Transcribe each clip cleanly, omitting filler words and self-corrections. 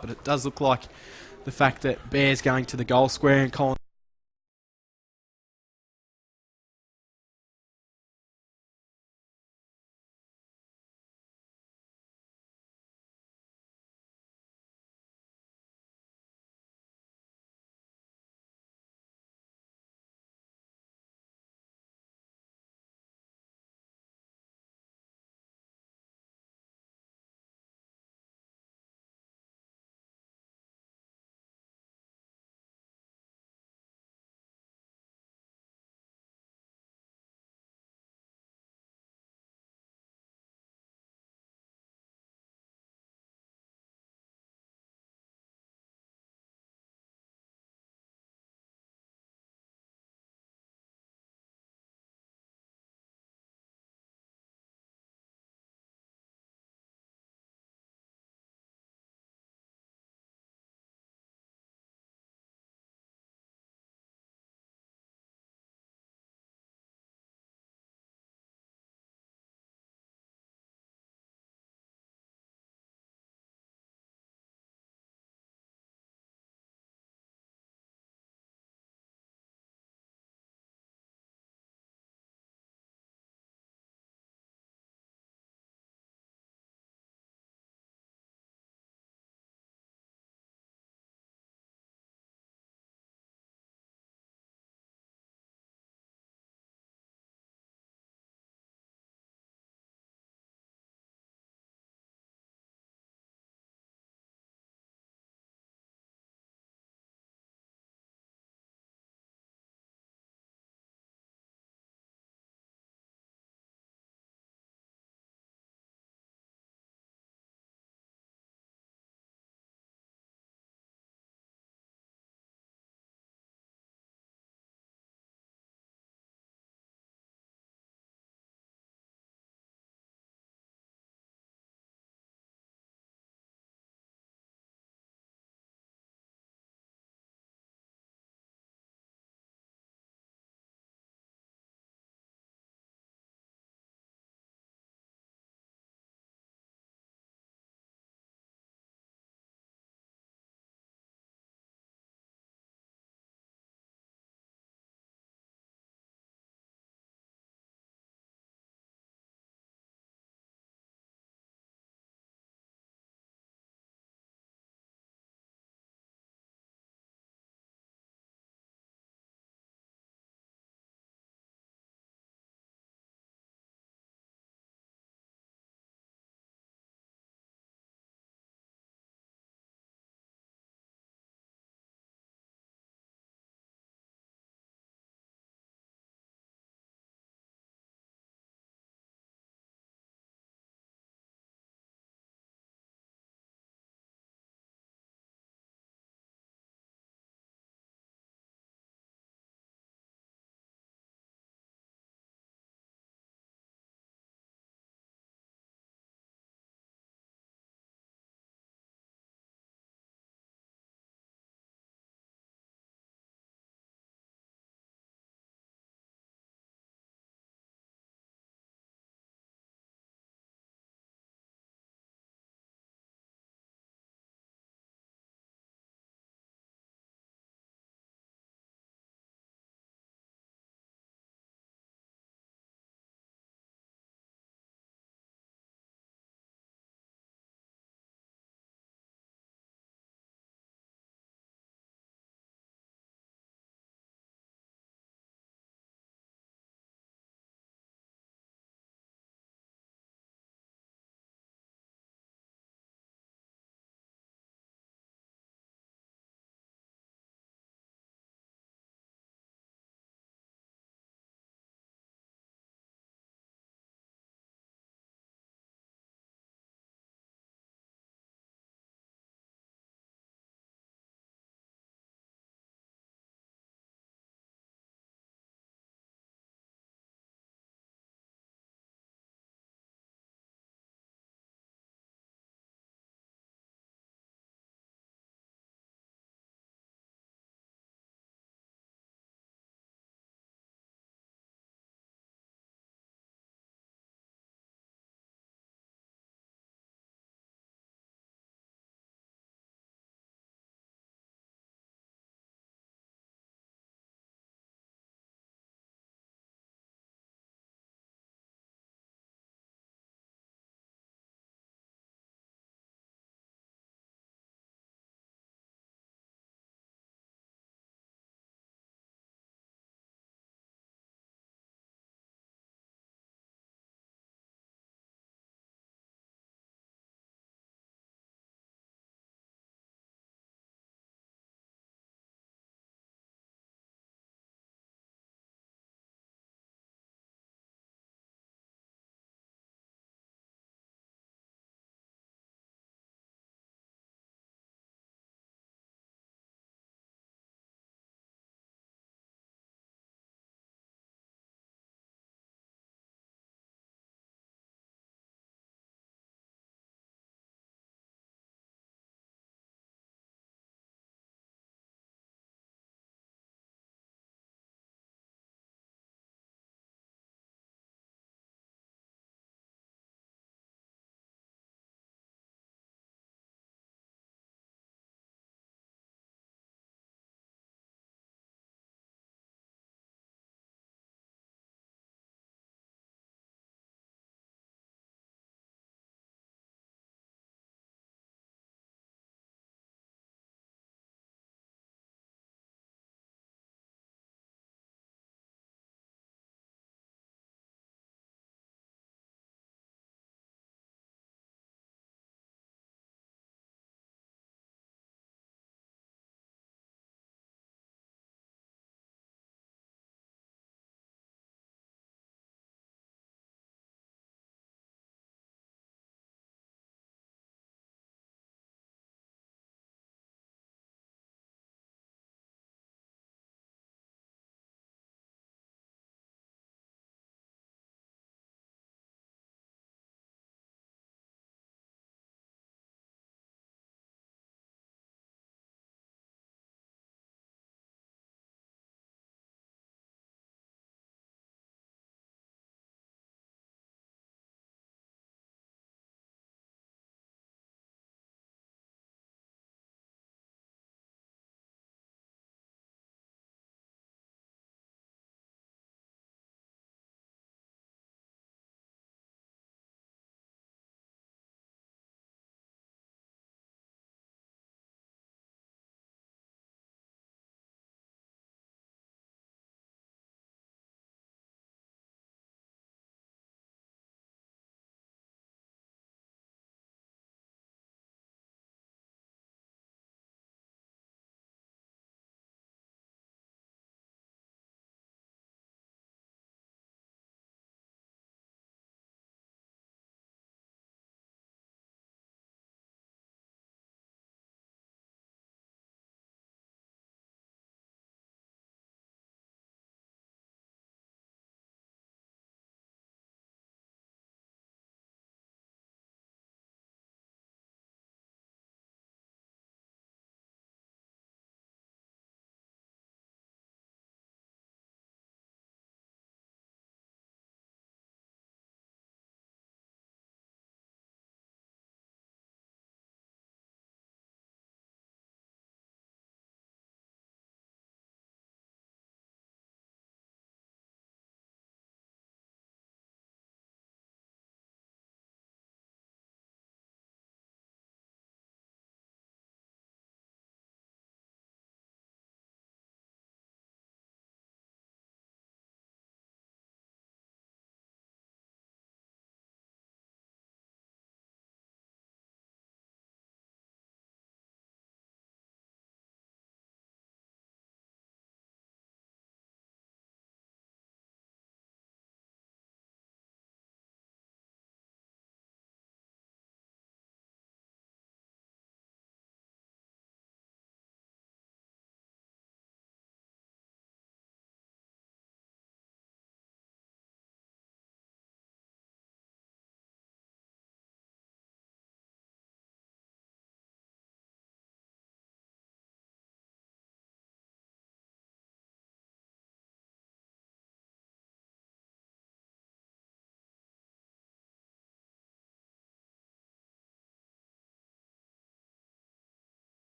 but it does look like the fact that Bear's going to the goal square and Collins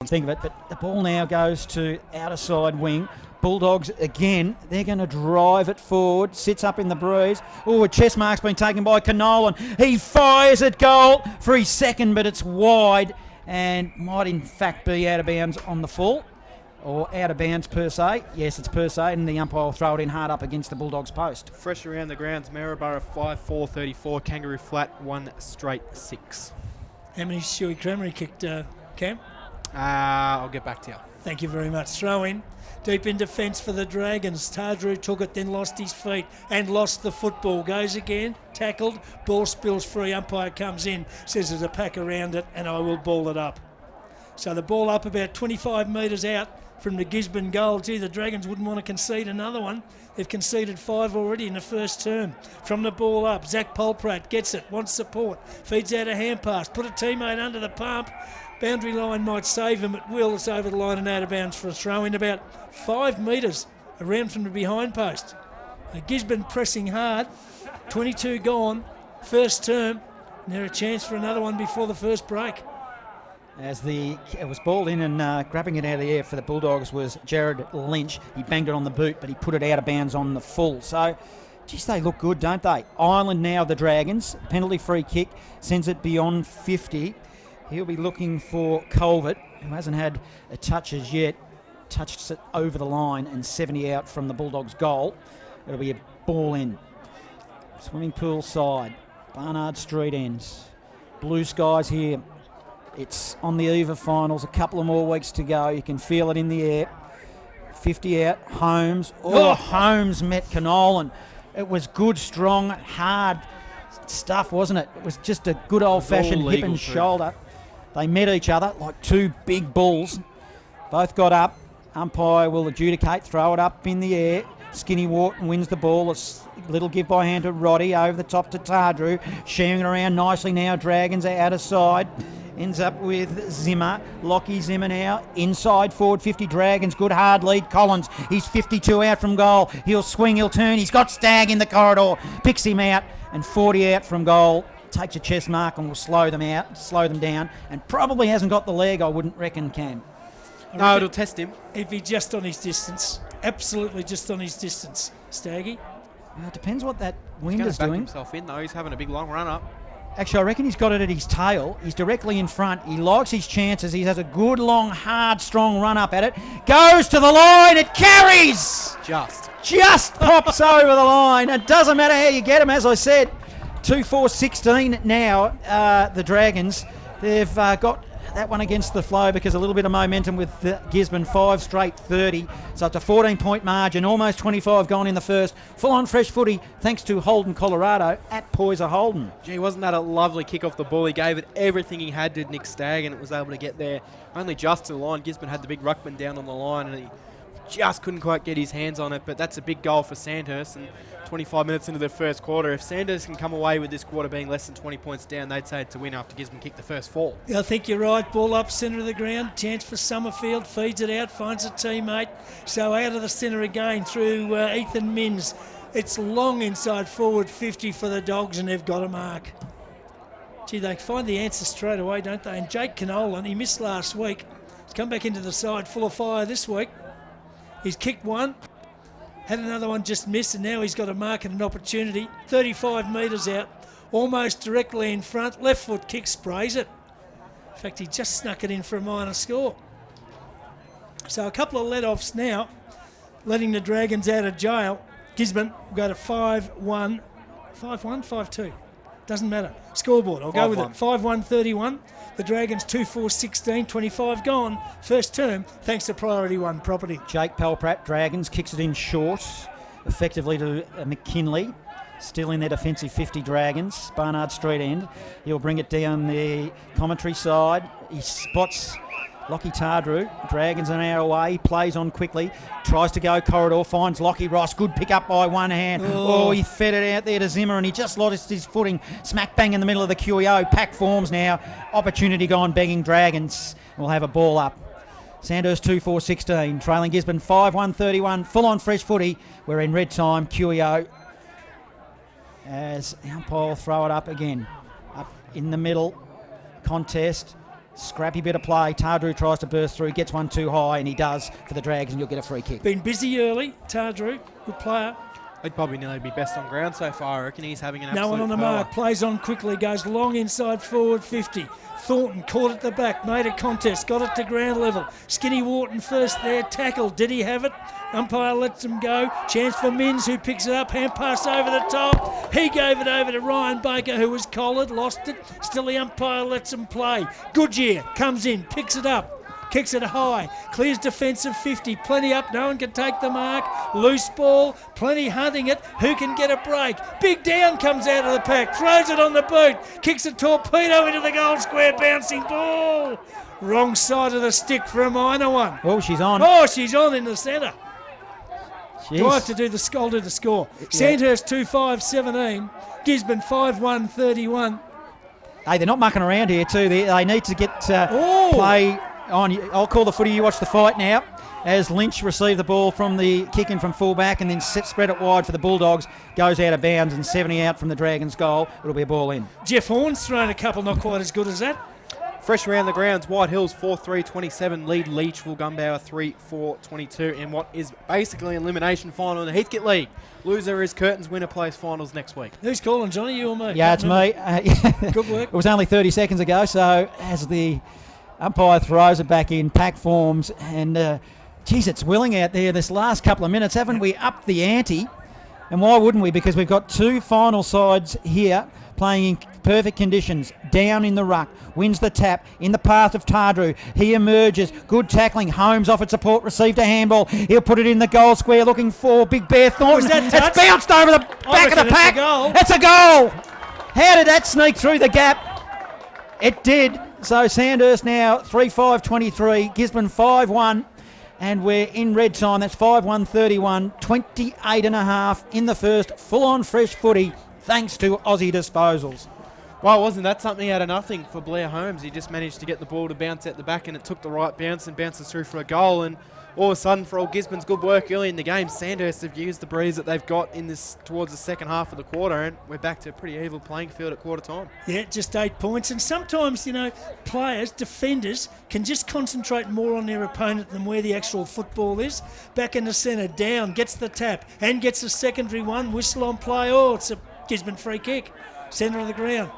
think of it, but the ball now goes to outer side wing. Bulldogs again, they're going to drive it forward, sits up in the breeze. Oh, a chest mark's been taken by Canolan. He fires at goal for his second, but it's wide and might in fact be out of bounds on the full. Or out of bounds per se. Yes, it's per se, and the umpire will throw it in hard up against the Bulldogs post. Fresh around the grounds, Maryborough 5-4-34, Kangaroo Flat 1 straight 6. How many Shuey Creamery kicked, Cam? I'll get back to you. Thank you very much. Throw in. Deep in defence for the Dragons. Tardrew took it, then lost his feet and lost the football. Goes again, tackled, ball spills free. Umpire comes in, says there's a pack around it and I will ball it up. So the ball up about 25 metres out from the Gisborne goal. Gee, the Dragons wouldn't want to concede another one. They've conceded 5 already in the first term. From the ball up, Zach Polprat gets it, wants support, feeds out a hand pass, put a teammate under the pump. Boundary line might save him at will. It's over the line and out of bounds for a throw in about 5 metres around from the behind post. Gisborne pressing hard, 22 gone, first term. And there a chance for another one before the first break. As it was balled in and grabbing it out of the air for the Bulldogs was Jared Lynch. He banged it on the boot, but he put it out of bounds on the full. So, geez, they look good, don't they? Ireland now, the Dragons. Penalty-free kick sends it beyond 50. He'll be looking for Colvert, who hasn't had a touch as yet. Touched it over the line and 70 out from the Bulldogs' goal. It'll be a ball in. Swimming pool side. Barnard Street ends. Blue skies here. It's on the eve of finals. A couple of more weeks to go. You can feel it in the air. 50 out. Holmes. Oh, Holmes met Canolan. It was good, strong, hard stuff, wasn't it? It was just a good old-fashioned hip and shoulder. They met each other like two big bulls. Both got up. Umpire will adjudicate, throw it up in the air. Skinny Wharton wins the ball. A little give by hand to Roddy over the top to Tardrew. Sharing it around nicely now. Dragons are out of side. Ends up with Zimmer. Lockie Zimmer now. Inside forward 50 Dragons. Good hard lead. Collins. He's 52 out from goal. He'll swing. He'll turn. He's got Stagg in the corridor. Picks him out. And 40 out from goal. Takes a chest mark and will slow them down, and probably hasn't got the leg, I wouldn't reckon, Cam. No, it'll test him. He'd be just on his distance. Absolutely just on his distance, Staggy. It depends what that wind He's is going to back doing. himself in, though. He's having a big long run up. Actually, I reckon he's got it at his tail. He's directly in front. He likes his chances. He has a good, long, hard, strong run up at it. Goes to the line. It carries. Just pops over the line. It doesn't matter how you get him, as I said. 2-4-16 now, the Dragons. They've got that one against the flow because a little bit of momentum with Gisborne, 5 straight 30. So it's a 14-point margin, almost 25 gone in the first. Full-on fresh footy thanks to Holden, Colorado, at Poyser Holden. Gee, wasn't that a lovely kick off the ball? He gave it everything he had to Nick Stagg and it was able to get there only just to the line. Gisborne had the big ruckman down on the line and he just couldn't quite get his hands on it, but that's a big goal for Sandhurst. And 25 minutes into the first quarter, if Sandhurst can come away with this quarter being less than 20 points down, they'd say it's a win after Gisborne kicked the first 4. Yeah, I think you're right. Ball up centre of the ground. Chance for Summerfield. Feeds it out. Finds a teammate. So out of the centre again through Ethan Minns. It's long inside forward 50 for the Dogs and they've got a mark. Gee, they find the answer straight away, don't they? And Jake Canolan, he missed last week. He's come back into the side full of fire this week. He's kicked one, had another one just missed, and now he's got a mark and an opportunity. 35 metres out, almost directly in front. Left foot kick, sprays it. In fact, he just snuck it in for a minor score. So a couple of let-offs now, letting the Dragons out of jail. Gisborne will go to 5-1. 5-1? 5-2. Doesn't matter. Scoreboard, I'll go with it. 5-1-31. The Dragons 2-4-16, 25 gone. First term, thanks to Priority 1 property. Jake Pelprat, Dragons, kicks it in short, effectively to McKinley. Still in their defensive 50 Dragons. Barnard Street end. He'll bring it down the commentary side. He spots Lockie Tardrew. Dragons an hour away. He plays on quickly. Tries to go corridor. Finds Lockie Ross. Good pick up by one hand. Oh, he fed it out there to Zimmer and he just lost his footing. Smack bang in the middle of the QEO. Pack forms now. Opportunity gone begging Dragons. We'll have a ball up. Sandhurst 2-4-16. Trailing Gisborne 5-1-31. Full on fresh footy. We're in red time. QEO. As the umpire throw it up again. Up in the middle. Contest. Scrappy bit of play. Tardru tries to burst through, gets one too high, and he does for the Dragons, and you'll get a free kick. Been busy early, Tardru, good player. He'd probably nearly be best on ground so far. I reckon he's having an absolute No one on the pearler. mark, plays on quickly, goes long inside forward 50. Thornton caught at the back, made a contest, got it to ground level. Skinny Wharton first there, tackled. Did he have it? Umpire lets him go. Chance for Minns, who picks it up. Hand pass over the top. He gave it over to Ryan Baker, who was collared, lost it. Still the umpire lets him play. Goodyear comes in, picks it up. Kicks it high, clears defensive 50, plenty up, no one can take the mark. Loose ball, plenty hunting it, who can get a break? Big Down comes out of the pack, throws it on the boot, kicks a torpedo into the goal square, bouncing ball. Wrong side of the stick for a minor one. Oh, she's on. Oh, she's on in the centre. Jeez. Do I have to do the I'll do the score. Sandhurst 2-5-17, Gisborne 5-1-31. Hey, they're not mucking around here too. They need to get play on. I'll call the footy. You watch the fight now. As Lynch received the ball from the kick in from fullback and then spread it wide for the Bulldogs, goes out of bounds and 70 out from the Dragons' goal. It'll be a ball in. Jeff Horn's thrown a couple not quite as good as that. Fresh around the grounds, White Hills 4-3-27, lead Leachville Gumbauer 3-4-22 in what is basically an elimination final in the Heathcote League. Loser is Curtin's winner plays finals next week. Who's calling, Johnny? You or me? Yeah, it's me. Good work. It was only 30 seconds ago, so as the umpire throws it back in, pack forms, and geez, it's willing out there this last couple of minutes. Haven't we upped the ante? And why wouldn't we? Because we've got two final sides here playing in perfect conditions. Down in the ruck, wins the tap, in the path of Tardru. He emerges, good tackling. Holmes offered support, received a handball. He'll put it in the goal square, looking for Big Bear Thornton. Was that touch? It's bounced over the back of the pack. It's a goal. It's a goal. How did that sneak through the gap? It did. So Sandhurst now 3-5-23, Gisborne 5-1. And we're in red time. That's 5-1-31, 28 and a half in the first. Full-on fresh footy, thanks to Aussie Disposals. Well, wasn't that something out of nothing for Blair Holmes? He just managed to get the ball to bounce at the back, and it took the right bounce and bounces through for a goal. And all of a sudden, for all Gisborne's good work early in the game, Sandhurst have used the breeze that they've got in this towards the second half of the quarter, and we're back to a pretty even playing field at quarter time. Yeah, just 8 points. And sometimes, you know, players, defenders, can just concentrate more on their opponent than where the actual football is. Back in the centre, Down, gets the tap and gets a secondary one. Whistle on play. Oh, it's a Gisborne free kick. Centre of the ground.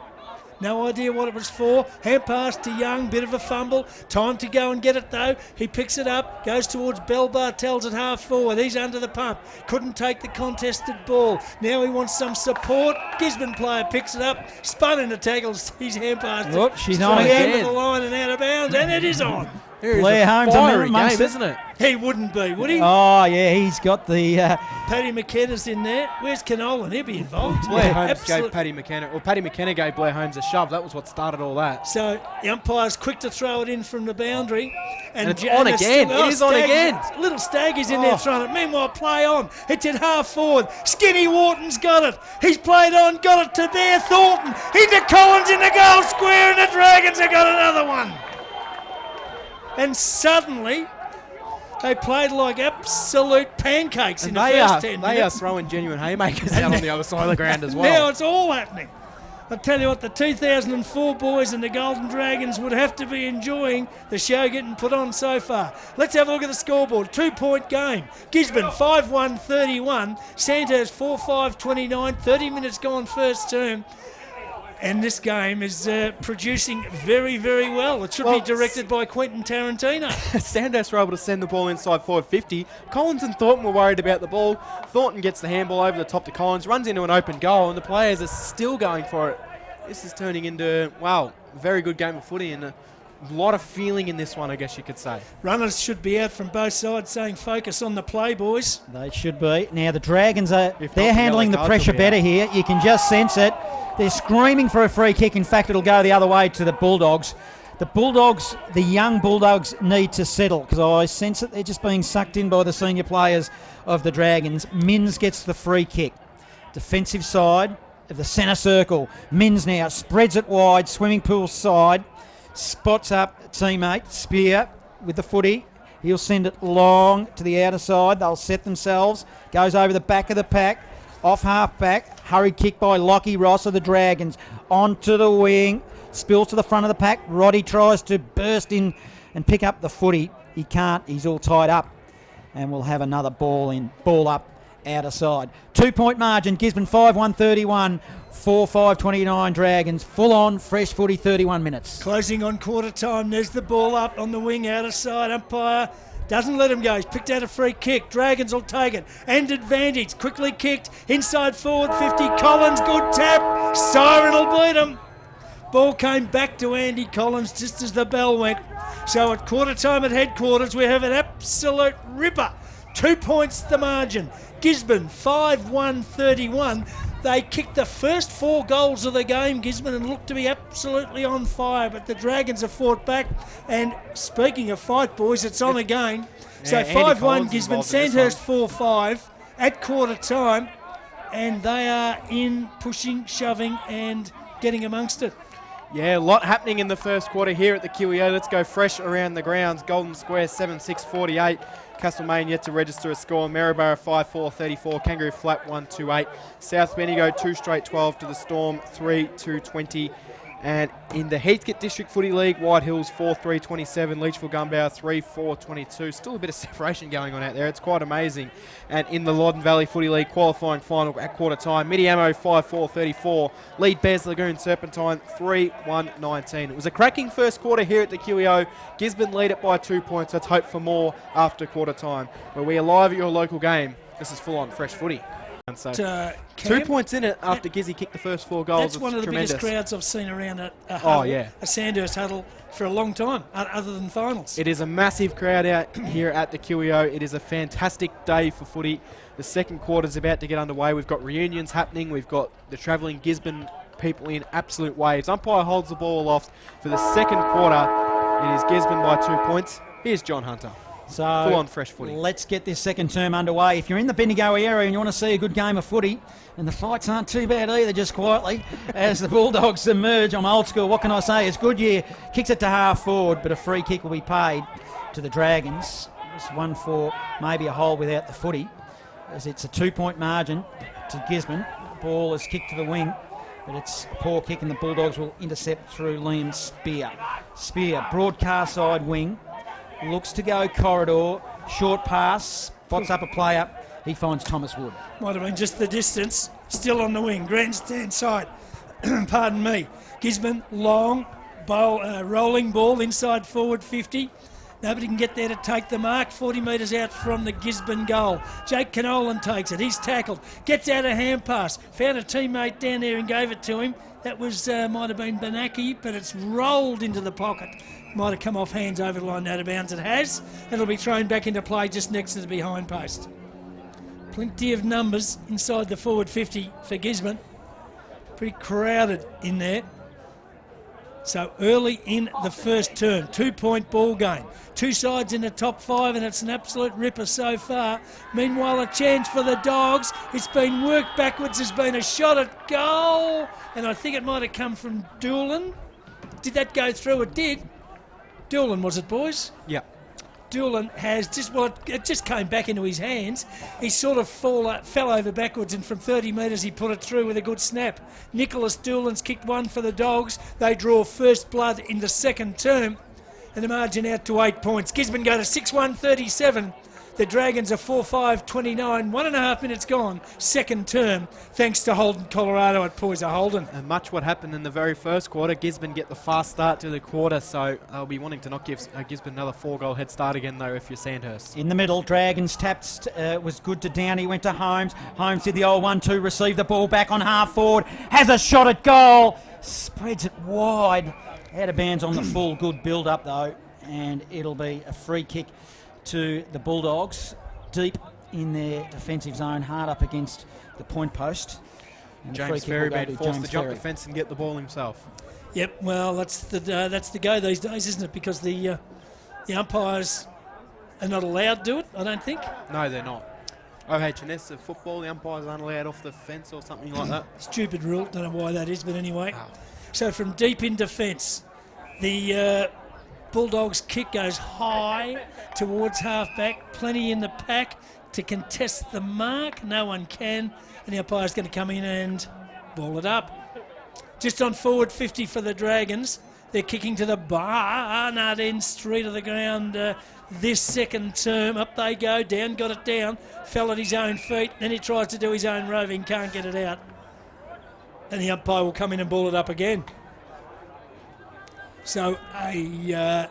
No idea what it was for. Hand pass to Young, bit of a fumble. Time to go and get it though. He picks it up, goes towards Bell Bartels at half forward. He's under the pump. Couldn't take the contested ball. Now he wants some support. Gisborne player picks it up, spun into tackles. His hand pass. Whoop, she's on straight again. over the line and out of bounds, and it is on. Blair Holmes amongst it. isn't it? He wouldn't be, would he? Oh, yeah, he's got the... Paddy McKenna's in there. Where's Canolan? He'll be involved. Blair Holmes gave Paddy McKenna, or Paddy McKenna gave Blair Holmes a shove. That was what started all that. So the umpire's quick to throw it in from the boundary. And it's on again. It is on again. Little Staggy's in there throwing it. Meanwhile, play on. It's at half forward. Skinny Wharton's got it. He's played on, got it to Bear Thornton. Into Collins in the goal square, and the Dragons have got another one. And suddenly, they played like absolute pancakes in the first 10 minutes. They are throwing genuine haymakers out on the other side of the ground as well. Now it's all happening. I tell you what, the 2004 boys and the Golden Dragons would have to be enjoying the show getting put on so far. Let's have a look at the scoreboard. 2-point game. Gisborne 5-1-31. Sandhurst 4-5-29. 30 minutes gone first term. And this game is producing very, very well. It should be directed by Quentin Tarantino. Sandhurst were able to send the ball inside forward 50. Collins and Thornton were worried about the ball. Thornton gets the handball over the top to Collins, runs into an open goal, and the players are still going for it. This is turning into, wow, a very good game of footy and a lot of feeling in this one, I guess you could say. Runners should be out from both sides saying focus on the play, boys. They should be. Now the Dragons they're handling the pressure better here. You can just sense it. They're screaming for a free kick. In fact, it'll go the other way to the Bulldogs. The Bulldogs, the young Bulldogs, need to settle because I sense that they're just being sucked in by the senior players of the Dragons. Minns gets the free kick. Defensive side of the centre circle. Minns now spreads it wide, swimming pool side. Spots up teammate, Spear, with the footy. He'll send it long to the outer side. They'll set themselves. Goes over the back of the pack. Off half back. Hurried kick by Lockie Ross of the Dragons. Onto the wing. spills to the front of the pack. Roddy tries to burst in and pick up the footy. He can't. He's all tied up. And we'll have another ball up, out of side. 2-point margin, Gisborne 5-1-31, 4-5-29 Dragons. Full on, fresh footy, 31 minutes. Closing on quarter time. There's the ball up on the wing, out of side. Umpire doesn't let him go. He's picked out a free kick. Dragons will take it. And advantage. Quickly kicked. Inside forward 50. Collins, good tap. Siren will beat him. Ball came back to Andy Collins just as the bell went. So at quarter time at headquarters, we have an absolute ripper. 2 points the margin. Gisborne 5-1-31. They kicked the first 4 goals of the game, Gisborne, and looked to be absolutely on fire. But the Dragons have fought back. And speaking of fight, boys, it's on again. So 5-1 Gisborne, Sandhurst 4-5 at quarter time. And they are in pushing, shoving and getting amongst it. Yeah, a lot happening in the first quarter here at the QEO. Let's go fresh around the grounds. Golden Square 7-6-48. Castlemaine yet to register a score. Maryborough 5-4-34. Kangaroo Flat 1-2-8. South Bendigo 2 straight 12 to the Storm 3-2-20. And in the Heathcote District Footy League, White Hills 4-3-27, Leachville Gunbower 3-4-22. Still a bit of separation going on out there. It's quite amazing. And in the Loddon Valley Footy League qualifying final at quarter time, Midiamo 5-4-34, lead Bears Lagoon Serpentine 3-1-19. It was a cracking first quarter here at the QEO. Gisborne lead it by 2 points. Let's hope for more after quarter time. Where we are live at your local game. This is full on fresh footy. So 2 points in it after Gizzy kicked the first 4 goals. That's one of the tremendous. biggest crowds I've seen around a Sandhurst huddle for a long time, other than finals. It is a massive crowd out here at the QEO. It is a fantastic day for footy. The second quarter is about to get underway. We've got reunions happening. We've got the travelling Gisborne people in absolute waves. Umpire holds the ball aloft for the second quarter. It is Gisborne by 2 points. Here's John Hunter. So full on fresh footy. Let's get this second term underway. If you're in the Bendigo area and you want to see a good game of footy, and the fights aren't too bad either, just quietly, as the Bulldogs emerge, I'm old school, what can I say? It's Goodyear, kicks it to half forward, but a free kick will be paid to the Dragons. It's one for maybe a hole without the footy, as it's a 2 point margin to Gisborne. The ball is kicked to the wing, but it's a poor kick and the Bulldogs will intercept through Liam Spear. Spear, broadcast side wing. Looks to go corridor, short pass, spots up a player, he finds Thomas Wood. Might have been just the distance, still on the wing, grandstand side, pardon me. Gisborne, long, rolling ball, inside forward 50. Nobody can get there to take the mark, 40 metres out from the Gisborne goal. Jake Canolan takes it, he's tackled, gets out a hand pass, found a teammate down there and gave it to him. That was, might have been Banaki, but it's rolled into the pocket. Might have come off hands over the line, out of bounds. It has. It'll be thrown back into play just next to the behind post. Plenty of numbers inside the forward 50 for Gisborne. Pretty crowded in there. So early in the first term, 2 point ball game. Two sides in the top 5 and it's an absolute ripper so far. Meanwhile, a chance for the Dogs. It's been worked backwards. There's been a shot at goal. And I think it might have come from Doolan. Did that go through? It did. Doolan, was it, boys? Yeah. Doolan has just, it just came back into his hands. He sort of fell over backwards and from 30 metres he put it through with a good snap. Nicholas Doolan's kicked one for the Dogs. They draw first blood in the second term and the margin out to 8 points. Gisborne go to 6-1-37. The Dragons are 4-5-29, 1.5 minutes gone, second term, thanks to Holden, Colorado at Poyser Holden. And much what happened in the very first quarter. Gisborne get the fast start to the quarter, so they'll be wanting to not give Gisborne another 4-goal head start again, though, if you're Sandhurst. In the middle, Dragons tapped, was good to Downey, went to Holmes. Holmes did the old 1-2, received the ball back on half forward, has a shot at goal, spreads it wide. Out of bounds on the full, good build-up, though, and it'll be a free kick to the Bulldogs, deep in their defensive zone, hard up against the point post. And James Ferry being forced to jump the fence and get the ball himself. Yep, well, that's the go these days, isn't it? Because the umpires are not allowed to do it, I don't think. No, they're not. OHS of football, the umpires aren't allowed off the fence or something like that. Stupid rule, don't know why that is, but anyway. Oh. So from deep in defence, the Bulldogs kick goes high towards half-back. Plenty in the pack to contest the mark. No one can. And the umpire's going to come in and ball it up. just on forward 50 for the Dragons. They're kicking to the Barnard end street of the ground this second term. Up they go, down, got it down, fell at his own feet. Then he tries to do his own roving, can't get it out. Then the umpire will come in and ball it up again. So a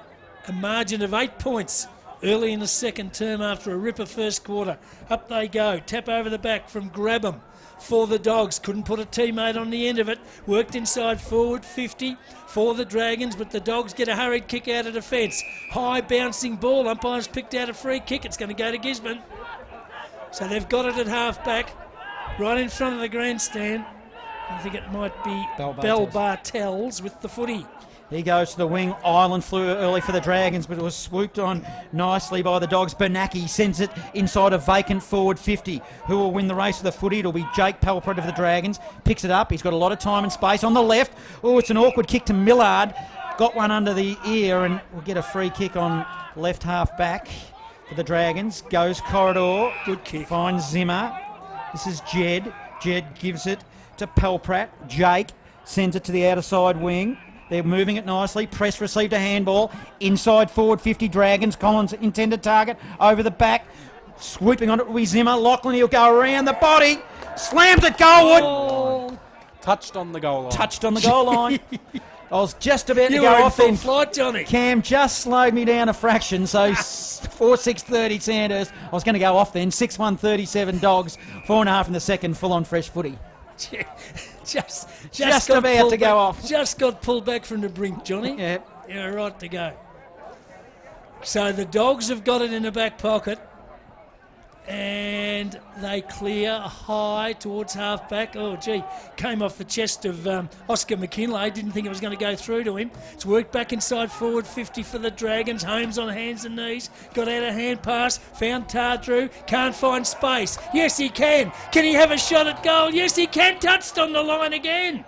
margin of 8 points early in the second term after a ripper first quarter. Up they go, tap over the back from Grabham for the Dogs. Couldn't put a teammate on the end of it. Worked inside forward 50 for the Dragons, but the Dogs get a hurried kick out of defence. High bouncing ball. Umpires picked out a free kick. It's going to go to Gisborne. So they've got it at half back, right in front of the grandstand. I think it might be Bell Bartels with the footy. He goes to the wing. Island flew early for the Dragons, but it was swooped on nicely by the Dogs. Bernacki sends it inside a vacant forward 50. Who will win the race of the footy? It'll be Jake Palpert of the Dragons. Picks it up. He's got a lot of time and space on the left. Oh, it's an awkward kick to Millard. Got one under the ear and will get a free kick on left half back for the Dragons. Goes corridor. Good kick. Finds Zimmer. This is Jed. Jed gives it to Palprat. Jake sends it to the outer side wing. They're moving it nicely. Press received a handball. Inside forward 50 Dragons. Collins intended target over the back. Swooping on it will be Zimmer. Lachlan, he'll go around the body. Slams it goalward. Oh. Touched on the goal line. Touched on the goal line. I was just about to You go were in off full then. flight, Johnny. Cam just slowed me down a fraction, so 4-6-30 Sandhurst. I was going to go off then. 6-1-37 Dogs. 4.5 in the second. Full on fresh footy. Just Just got about pulled to go back- off. Just got pulled back from the brink, Johnny. Yeah. You're right to go. So the Dogs have got it in the back pocket. And they clear high towards half-back. Oh, gee, came off the chest of Oscar McKinlay. Didn't think it was going to go through to him. It's worked back inside forward 50 for the Dragons. Holmes on hands and knees. Got out a hand pass. Found Tardrew. Can't find space. Yes, he can. Can he have a shot at goal? Yes, he can. Touched on the line again.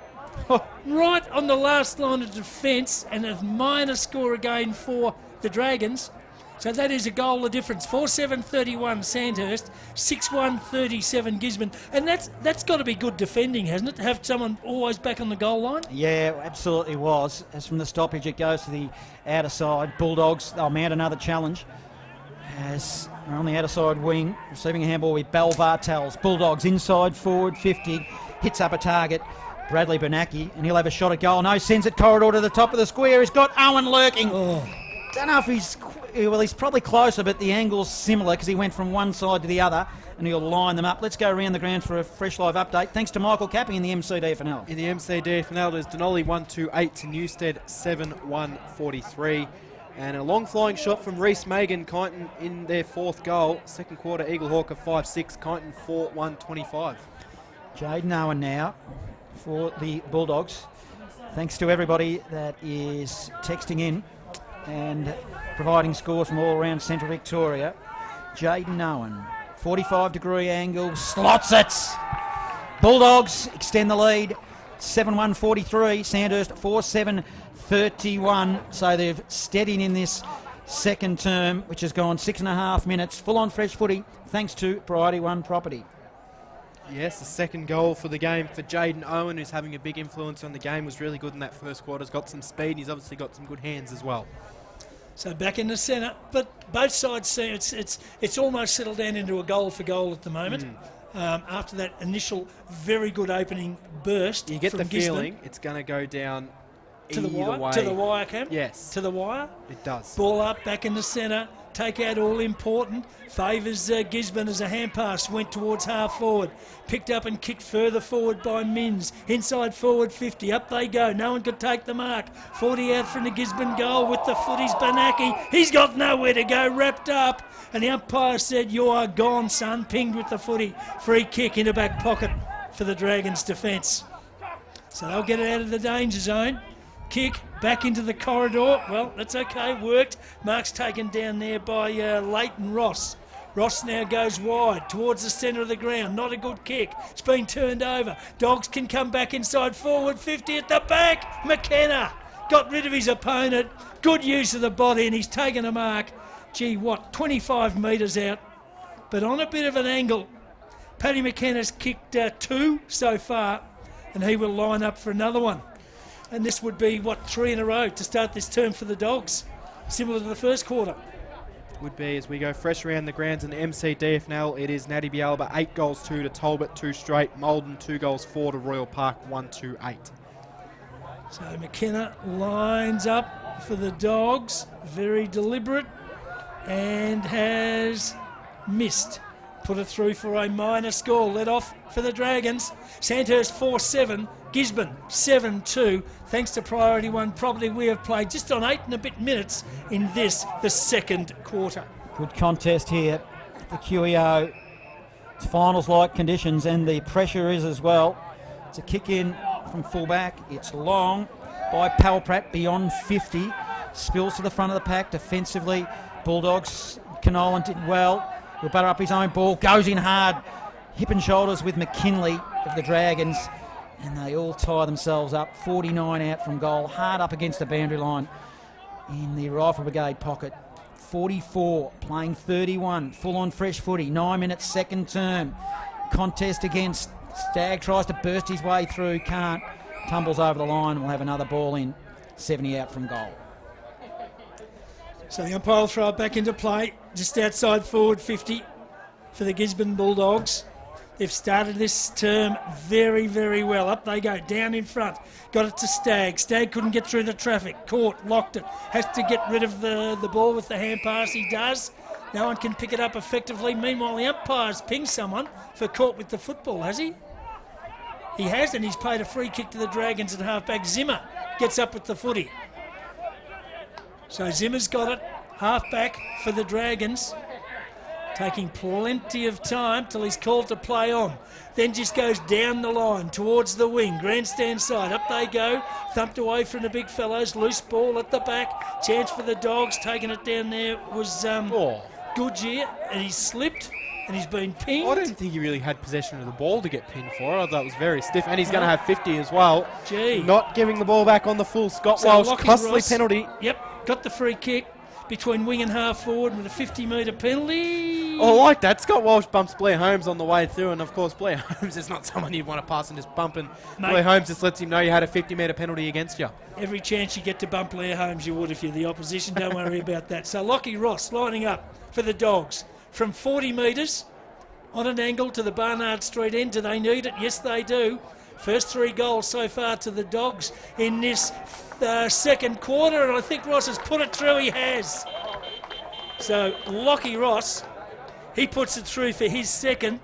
Right on the last line of defence. And a minor score again for the Dragons. So that is a goal of difference. 4-7-31 Sandhurst, 6-1-37 Gisborne. And that's got to be good defending, hasn't it? To have someone always back on the goal line? Yeah, absolutely was. As from the stoppage, it goes to the outer side. Bulldogs, they'll mount another challenge. As they're on the outer side wing, receiving a handball with Bell Bartels. Bulldogs inside forward 50, hits up a target. Bradley Bernacki, and he'll have a shot at goal. No, sends it corridor to the top of the square. He's got Owen lurking. Oh. Don't know if he's probably closer, but the angle's similar because he went from one side to the other and he'll line them up. Let's go around the ground for a fresh live update. Thanks to Michael Capping in the MCDFNL. In the MCDFNL, there's Denali 1-2-8 to Newstead 7-1-43. And a long flying shot from Reece Magan, Kyneton in their fourth goal. Second quarter, Eagle Hawker 5-6, Kyneton 4-1-25. Jaden Owen now for the Bulldogs. Thanks to everybody that is texting in and providing scores from all around Central Victoria. Jaden Owen, 45-degree angle, slots it. Bulldogs extend the lead, 7-1-43. Sandhurst 4-7-31. So they've steadied in this second term, which has gone 6.5 minutes. Full-on fresh footy, thanks to Priority One Property. Yes, the second goal for the game for Jaden Owen, who's having a big influence on the game, was really good in that first quarter. He's got some speed, and he's obviously got some good hands as well. So back in the centre, but both sides see it's almost settled down into a goal for goal at the moment. After that initial very good opening burst, You get from the Gisborne feeling it's going to go down to the either wire, way. to the wire, Cam. Yes. To the wire. It does. Ball up, back in the centre. Take out all important. Favours Gisborne as a hand pass. Went towards half forward. Picked up and kicked further forward by Minns. Inside forward 50. Up they go. No one could take the mark. 40 out from the Gisborne goal with the footies. Bernacki. He's got nowhere to go. Wrapped up. And the umpire said, "You are gone, son." Pinged with the footy. Free kick into back pocket for the Dragons' defence. So they'll get it out of the danger zone. Kick back into the corridor. Well, that's okay. Worked. Mark's taken down there by Leighton Ross. Ross now goes wide towards the centre of the ground. Not a good kick. It's been turned over. Dogs can come back inside forward 50 at the back. McKenna got rid of his opponent. Good use of the body, and he's taken a mark. 25 metres out. But on a bit of an angle. Paddy McKenna's kicked 2 so far, and he will line up for another one. And this would be, 3 in a row to start this term for the Dogs, similar to the first quarter. Would be as we go fresh around the grounds in the MCDFNL. It is Natty Bialba 8 goals 2 to Talbot 2 straight. Malden 2 goals 4 to Royal Park 1-2-8. So McKenna lines up for the Dogs, very deliberate, and has missed. Put it through for a minor score. Let off for the Dragons. Sandhurst 4-7, Gisborne 7-2. Thanks to Priority One, probably we have played just on 8 and a bit minutes in this, the second quarter. Good contest here. The QEO. It's finals-like conditions, and the pressure is as well. It's a kick in from fullback. It's long by Palprat beyond 50. Spills to the front of the pack defensively. Bulldogs, Canolan did well. He'll butter up his own ball. Goes in hard. Hip and shoulders with McKinley of the Dragons. And they all tie themselves up. 49 out from goal. Hard up against the boundary line in the Rifle Brigade pocket. 44 playing 31. Full on fresh footy. 9 minutes second term. Contest against Stagg. Tries to burst his way through. Can't. Tumbles over the line. We'll have another ball in. 70 out from goal. So the umpire will throw it back into play, just outside forward 50 for the Gisborne Bulldogs. They've started this term very, very well. Up they go, down in front. Got it to Stagg. Stagg couldn't get through the traffic. Caught, locked it. Has to get rid of the ball with the hand pass. He does. No one can pick it up effectively. Meanwhile, the umpire's pinged someone for caught with the football, has he? He has, and he's played a free kick to the Dragons at halfback. Zimmer gets up with the footy. So Zimmer's got it, half-back for the Dragons, taking plenty of time till he's called to play on. Then just goes down the line towards the wing, grandstand side. Up they go, thumped away from the big fellows, loose ball at the back. Chance for the Dogs, taking it down there was Goodyear, and he's slipped and he's been pinned. I don't think he really had possession of the ball to get pinned for. I thought it was very stiff, and he's going to have 50 as well. Gee. Not giving the ball back on the full. Scott So Walsh, Lockie costly Ross, penalty. Yep, got the free kick between wing and half forward with a 50-metre penalty. Oh, I like that. Scott Walsh bumps Blair Holmes on the way through, and of course Blair Holmes is not someone you'd want to pass and just bump, and Mate. Blair Holmes just lets him know you had a 50-metre penalty against you. Every chance you get to bump Blair Holmes, you would if you're the opposition. Don't worry about that. So Lockie Ross lining up for the Dogs from 40 metres on an angle to the Barnard Street end. Do they need it? Yes, they do. First 3 goals so far to the Dogs in this second quarter, and I think Ross has put it through. He has. So Lockie Ross, he puts it through for his second,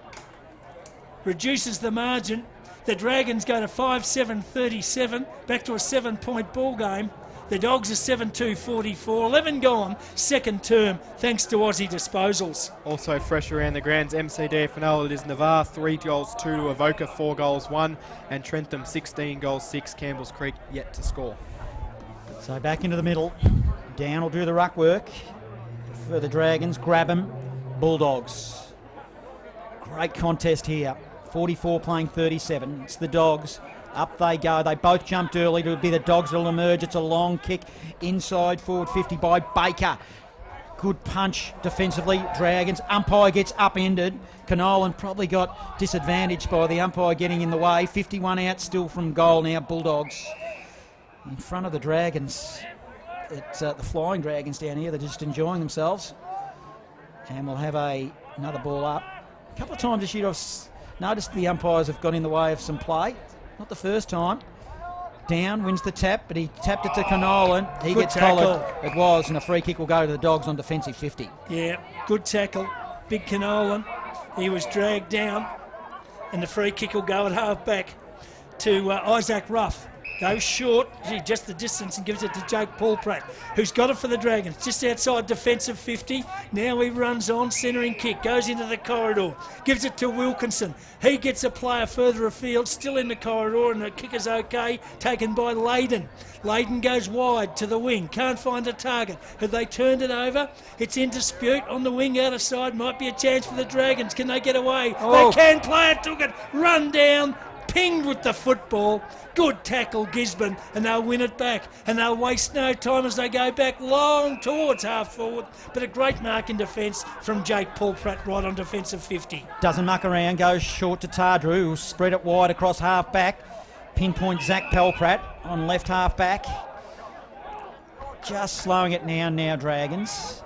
reduces the margin. The Dragons go to 5-7-37, back to a 7-point ball game. The Dogs are 7-2-44, 11 gone, second term, thanks to Aussie disposals. Also fresh around the grounds, MCDFNL, it is Navarre 3 goals 2 to Avoca 4 goals 1, and Trentham 16 goals 6. Campbell's Creek yet to score. So back into the middle. Down will do the ruck work for the Dragons. Grab him. Bulldogs. Great contest here. 44 playing 37. It's the Dogs. Up they go. They both jumped early. It'll be the Dogs that'll emerge. It's a long kick inside forward 50 by Baker. Good punch defensively. Dragons. Umpire gets upended. Canolan probably got disadvantaged by the umpire getting in the way. 51 out still from goal now. Bulldogs in front of the Dragons. It's the Flying Dragons down here. They're just enjoying themselves. And we'll have another ball up. A couple of times this year I've noticed the umpires have got in the way of some play. Not the first time. Down, wins the tap, but he tapped it to Canolan. He Good gets tackle. collared. It was, and a free kick will go to the Dogs on defensive 50. Yeah, good tackle. Big Canolan. He was dragged down, and the free kick will go at half back to Isaac Ruff. Goes short, just the distance, and gives it to Jake Paulpratt, who's got it for the Dragons, just outside defensive 50. Now he runs on, centering kick, goes into the corridor, gives it to Wilkinson. He gets a player further afield, still in the corridor, and the kick is okay, taken by Layden. Layden goes wide to the wing, can't find a target. Have they turned it over? It's in dispute on the wing out of side, might be a chance for the Dragons. Can they get away? Oh. They can, player took it, run down, pinged with the football. Good tackle, Gisborne, and they'll win it back. And they'll waste no time as they go back long towards half forward. But a great mark in defence from Jake Paulpratt right on defensive 50. Doesn't muck around, goes short to Tardru, who'll spread it wide across half back. Pinpoint Zach Pelprat on left half back. Just slowing it now, Dragons.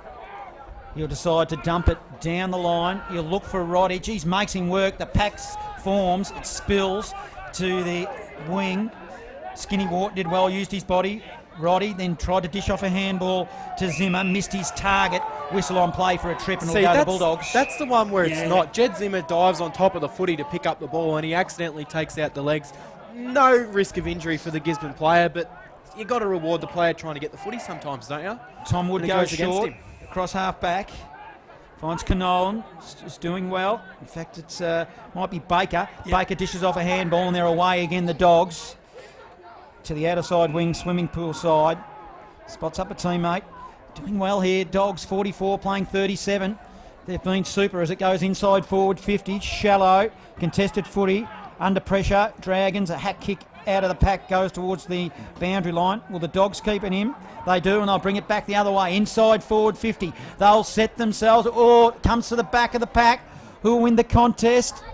He'll decide to dump it down the line. He'll look for Roddy. Geez, makes him work. The pack forms. It spills to the wing. Skinny Wart did well, used his body. Roddy then tried to dish off a handball to Zimmer, missed his target. Whistle on play for a trip, and will go to the Bulldogs. That's the one where it's not. Jed Zimmer dives on top of the footy to pick up the ball, and he accidentally takes out the legs. No risk of injury for the Gisborne player, but you got to reward the player trying to get the footy sometimes, don't you? Tom Wood goes short, across half back. Finds Canolan, is doing well. In fact, it's might be Baker. Yep. Baker dishes off a handball, and they're away again, the Dogs. To the outer side wing, swimming pool side. Spots up a teammate. Doing well here. Dogs 44, playing 37. They've been super as it goes inside forward 50. Shallow, contested footy, under pressure. Dragons, a hack kick out of the pack, goes towards the boundary line. Will the Dogs keeping him? They do, and they'll bring it back the other way. Inside forward 50. They'll set themselves. Oh, it comes to the back of the pack. Who will win the contest?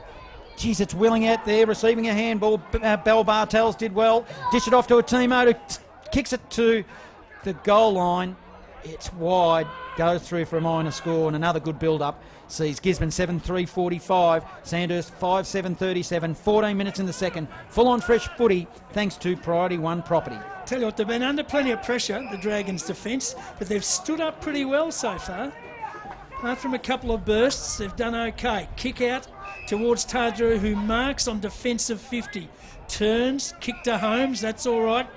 Geez, it's Willing out there, receiving a handball. Bell Bartels did well. Dish it off to a teammate who kicks it to the goal line. It's wide, goes through for a minor score, and another good build-up sees Gisborne 7-3-45, Sandhurst 5-7-37, 14 minutes in the second. Full-on fresh footy, thanks to Priority One Property. Tell you what, they've been under plenty of pressure, the Dragons' defence, but they've stood up pretty well so far. Apart from a couple of bursts, they've done okay. Kick out towards Tardrew, who marks on defensive 50. Turns, kick to Holmes, that's all right.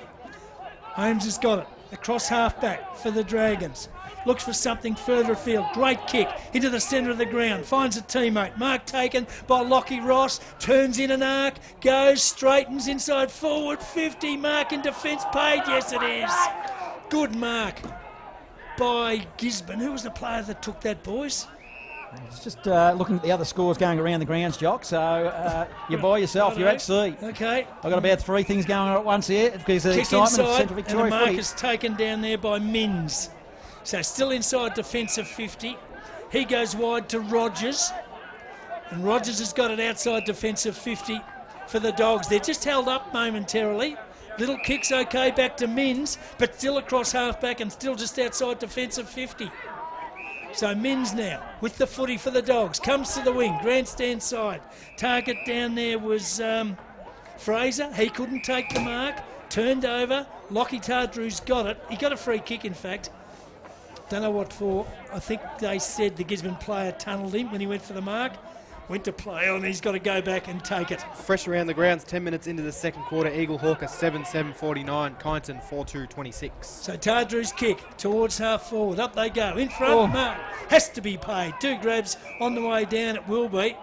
Holmes has got it. Across half back for the Dragons. Looks for something further afield. Great kick into the centre of the ground. Finds a teammate. Mark taken by Lockie Ross. Turns in an arc. Goes, straightens inside forward 50. Mark in defence paid. Yes, it is. Good mark by Gisborne. Who was the player that took that, boys? It's just looking at the other scores going around the grounds, Jock. So you're by yourself. You're at sea. Okay. I've got about three things going on at once here because of the Kick excitement inside, of Central Victoria and the mark footy. is taken down there by Mins. So still inside defensive 50. He goes wide to Rogers. And Rogers has got it outside defensive 50 for the Dogs. They're just held up momentarily. Little kick's okay back to Mins, but still across half-back and still just outside defensive 50. So Mins now with the footy for the Dogs. Comes to the wing, grandstand side. Target down there was Fraser. He couldn't take the mark. Turned over. Lockie Tardrew's got it. He got a free kick, in fact. Don't know what for. I think they said the Gisborne player tunnelled him when he went for the mark. Went to play on. He's got to go back and take it. Fresh around the grounds, 10 minutes into the second quarter. Eagle Hawker 7-7-49. Kyneton 4-2-26. So Tardrew's kick towards half forward. Up they go. In front, mark. Has to be paid. Two grabs on the way down. It will be.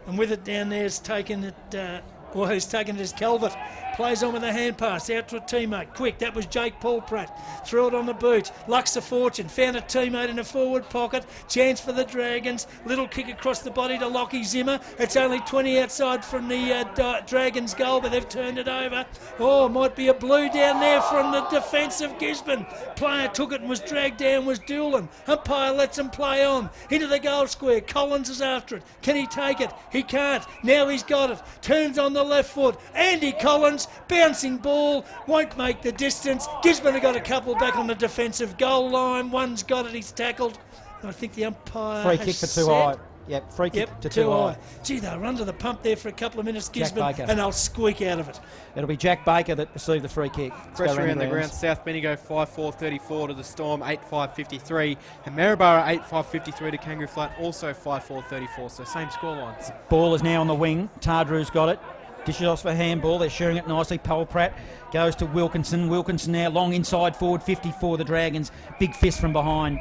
And with it down there, it's taken it. Who's taken it as Calvert. Plays on with a hand pass out to a teammate. Quick, that was Jake Paul Pratt. Threw it on the boot. Lux of Fortune. Found a teammate in a forward pocket. Chance for the Dragons. Little kick across the body to Lockie Zimmer. It's only 20 outside from the Dragons goal, but they've turned it over. Oh, might be a blue down there from the defence of Gisborne. Player took it and was dragged down was Doolan. Umpire lets him play on. Into the goal square. Collins is after it. Can he take it? He can't. Now he's got it. Turns on the left foot. Andy Collins. Bouncing ball, won't make the distance. Gisborne have got a couple back on the defensive goal line. One's got it, he's tackled. And I think the umpire free kick for too high. Yep, free kick to too high. Gee, they were under the pump there for a couple of minutes, Gisborne, Baker. and they'll squeak out of it. It'll be Jack Baker that received the free kick. Fresh around the ground, South Bendigo 5-4-34 to the Storm, 8-5-53. And Maryborough 8-5-53 to Kangaroo Flat, also 5-4-34. So same scorelines. Ball is now on the wing. Tardrew's got it. Dishes off for handball. They're sharing it nicely. Powell Pratt goes to Wilkinson. Wilkinson now long inside forward 54 the Dragons. Big fist from behind.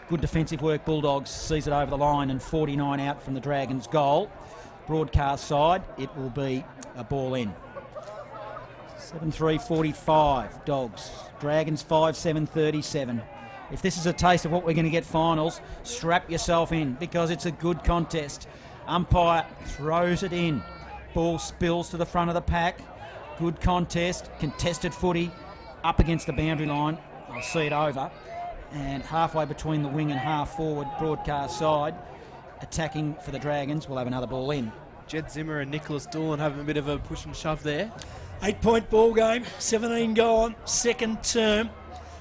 Good defensive work. Bulldogs sees it over the line and 49 out from the Dragons goal. Broadcast side, it will be a ball in. 7-3-45 Dogs. Dragons 5-7-37. If this is a taste of what we're going to get finals, strap yourself in because it's a good contest. Umpire throws it in. Ball spills to the front of the pack. Good contest. Contested footy up against the boundary line. I'll see it over. And halfway between the wing and half forward broadcast side, attacking for the Dragons, we'll have another ball in. Jed Zimmer and Nicholas Doolan having a bit of a push and shove there. 8-point ball game, 17 gone, second term.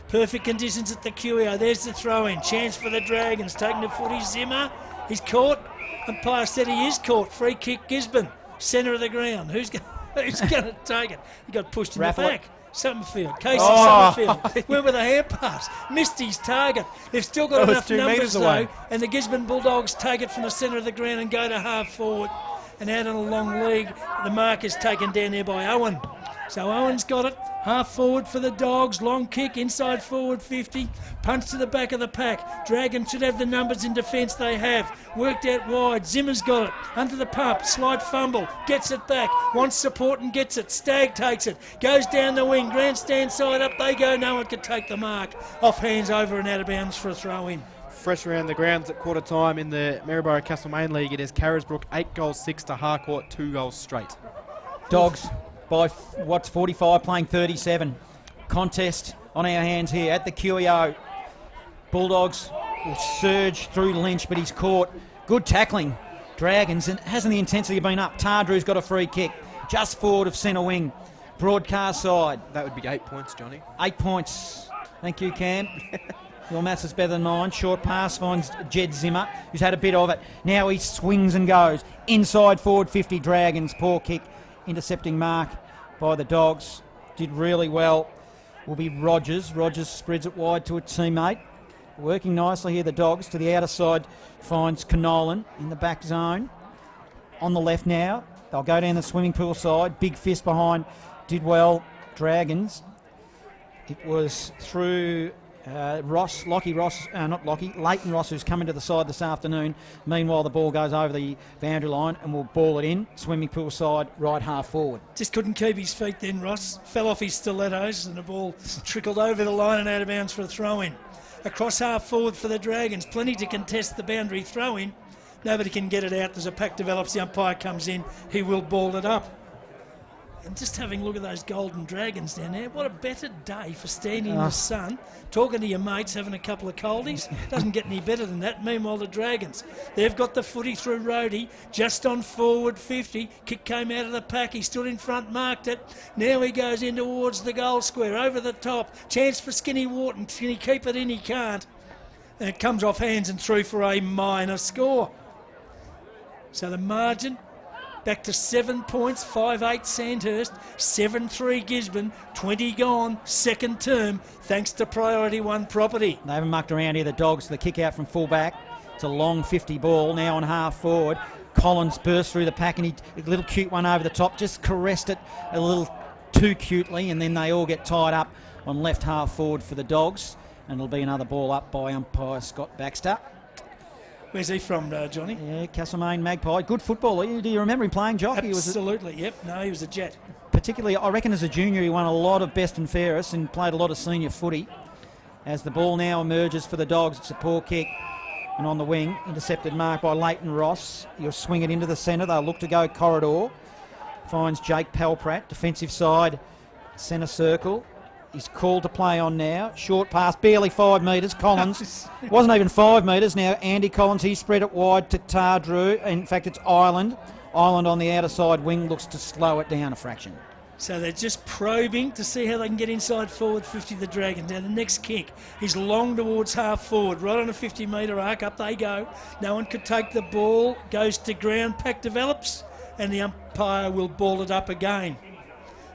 Perfect conditions at the QEO. There's the throw in. Chance for the Dragons. Taking the footy. Zimmer. He's caught. Umpire said he is caught. Free kick Gisborne. Centre of the ground. Who's going to take it? He got pushed in the back. Summerfield. Casey Summerfield. Went with a hand pass. Missed his target. They've still got enough numbers though. And the Gisborne Bulldogs take it from the centre of the ground and go to half forward. And out on a long league. The mark is taken down there by Owen. So Owen's got it. Half forward for the Dogs. Long kick inside forward 50. Punch to the back of the pack. Dragons should have the numbers in defence they have. Worked out wide. Zimmer's got it. Under the pump. Slight fumble. Gets it back. Wants support and gets it. Stagg takes it. Goes down the wing. Grandstand side up they go. No one could take the mark. Off hands over and out of bounds for a throw in. Fresh around the grounds at quarter time in the Maryborough Castlemaine League. It is Carisbrook 8 goals 6 to Harcourt 2 goals straight. Dogs by 45 playing 37. Contest on our hands here at the QEO. Bulldogs will surge through Lynch, but he's caught. Good tackling. Dragons, and hasn't the intensity been up? Tardrew's got a free kick just forward of centre wing. Broadcast side. That would be 8 points, Johnny. 8 points. Thank you, Cam. Your maths is better than mine. Short pass finds Jed Zimmer, who's had a bit of it. Now he swings and goes. Inside forward 50 Dragons. Poor kick. Intercepting mark by the Dogs. Did really well. Will be Rogers. Rogers spreads it wide to a teammate. Working nicely here, the Dogs. To the outer side finds Canolan in the back zone. On the left now. They'll go down the swimming pool side. Big fist behind. Did well. Dragons. It was through Leighton Ross, who's coming to the side this afternoon. Meanwhile, the ball goes over the boundary line and will ball it in. Swimming pool side, right half forward. Just couldn't keep his feet then, Ross. Fell off his stilettos and the ball trickled over the line and out of bounds for a throw-in. Across half forward for the Dragons. Plenty to contest the boundary throw-in. Nobody can get it out. As a pack develops, the umpire comes in. He will ball it up. And just having a look at those golden dragons down there, what a better day for standing in the sun, talking to your mates, having a couple of coldies. Doesn't get any better than that. Meanwhile, the Dragons, they've got the footy through Rhodey, just on forward 50. Kick came out of the pack. He stood in front, marked it. Now he goes in towards the goal square, over the top. Chance for Skinny Wharton. Can he keep it in? He can't. And it comes off hands and through for a minor score. So the margin back to 7 points, 5-8 Sandhurst, 7-3 Gisborne, 20 gone, second term, thanks to Priority One property. They haven't mucked around here, the Dogs. The kick out from full back. It's a long 50 ball, now on half forward. Collins burst through the pack and a little cute one over the top, just caressed it a little too cutely, and then they all get tied up on left half forward for the Dogs, and it'll be another ball up by umpire Scott Baxter. Where's he from, Johnny? Yeah, Castlemaine Magpie. Good footballer. Do you remember him playing, Jock? Absolutely, yep. No, he was a jet. Particularly, I reckon as a junior, he won a lot of best and fairest and played a lot of senior footy. As the ball now emerges for the Dogs, it's a poor kick. And on the wing, intercepted mark by Leighton Ross. He'll swing it into the centre. They'll look to go corridor. Finds Jake Palprat, defensive side, centre circle. He's called to play on now. Short pass, barely 5 metres. Collins wasn't even 5 metres. Now Andy Collins, he spread it wide to Tardrew. In fact, it's Ireland. Ireland on the outer side wing looks to slow it down a fraction. So they're just probing to see how they can get inside forward 50, the Dragons. Now the next kick is long towards half forward, right on a 50-metre arc. Up they go. No one could take the ball. Goes to ground. Pack develops, and the umpire will ball it up again.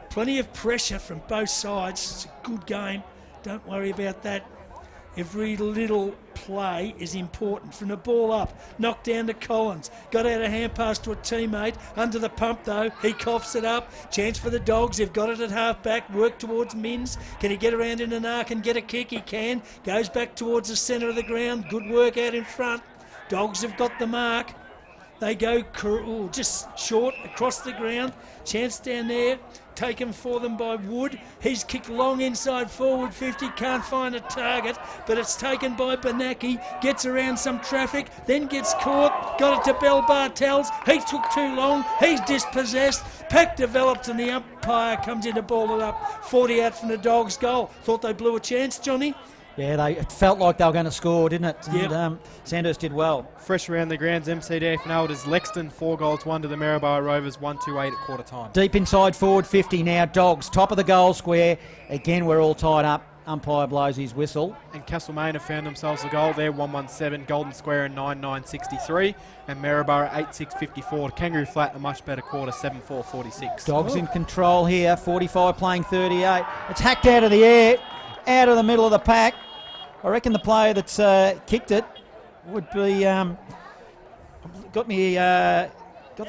Plenty of pressure from both sides. It's a good game. Don't worry about that. Every little play is important. From the ball up, knocked down to Collins. Got out a hand pass to a teammate. Under the pump though, he coughs it up. Chance for the Dogs. They've got it at half back. Work towards Mins. Can he get around in an arc and get a kick? He can. Goes back towards the centre of the ground. Good work out in front. Dogs have got the mark. They go just short across the ground. Chance down there. Taken for them by Wood. He's kicked long inside forward 50. Can't find a target, but it's taken by Benaki. Gets around some traffic, then gets caught. Got it to Bell Bartels. He took too long. He's dispossessed. Pack develops and the umpire comes in to ball it up. 40 out from the Dogs' goal. Thought they blew a chance, Johnny? Yeah, it felt like they were going to score, didn't it? Yep. And Sandhurst did well. Fresh around the grounds, MCDF nailed as Lexton 4 goals, 1 to the Maryborough Rovers, 1-2-8 at quarter time. Deep inside forward 50 now, Dogs, top of the goal square. Again, we're all tied up. Umpire blows his whistle. And Castlemaine have found themselves a goal there, 1-1-7, Golden Square in 9-9-63, and Maryborough 8-6-54. Kangaroo Flat a much better quarter, 7-4-46. Dogs in control here, 45 playing 38. It's hacked out of the air, out of the middle of the pack. I reckon the player that's kicked it would be got the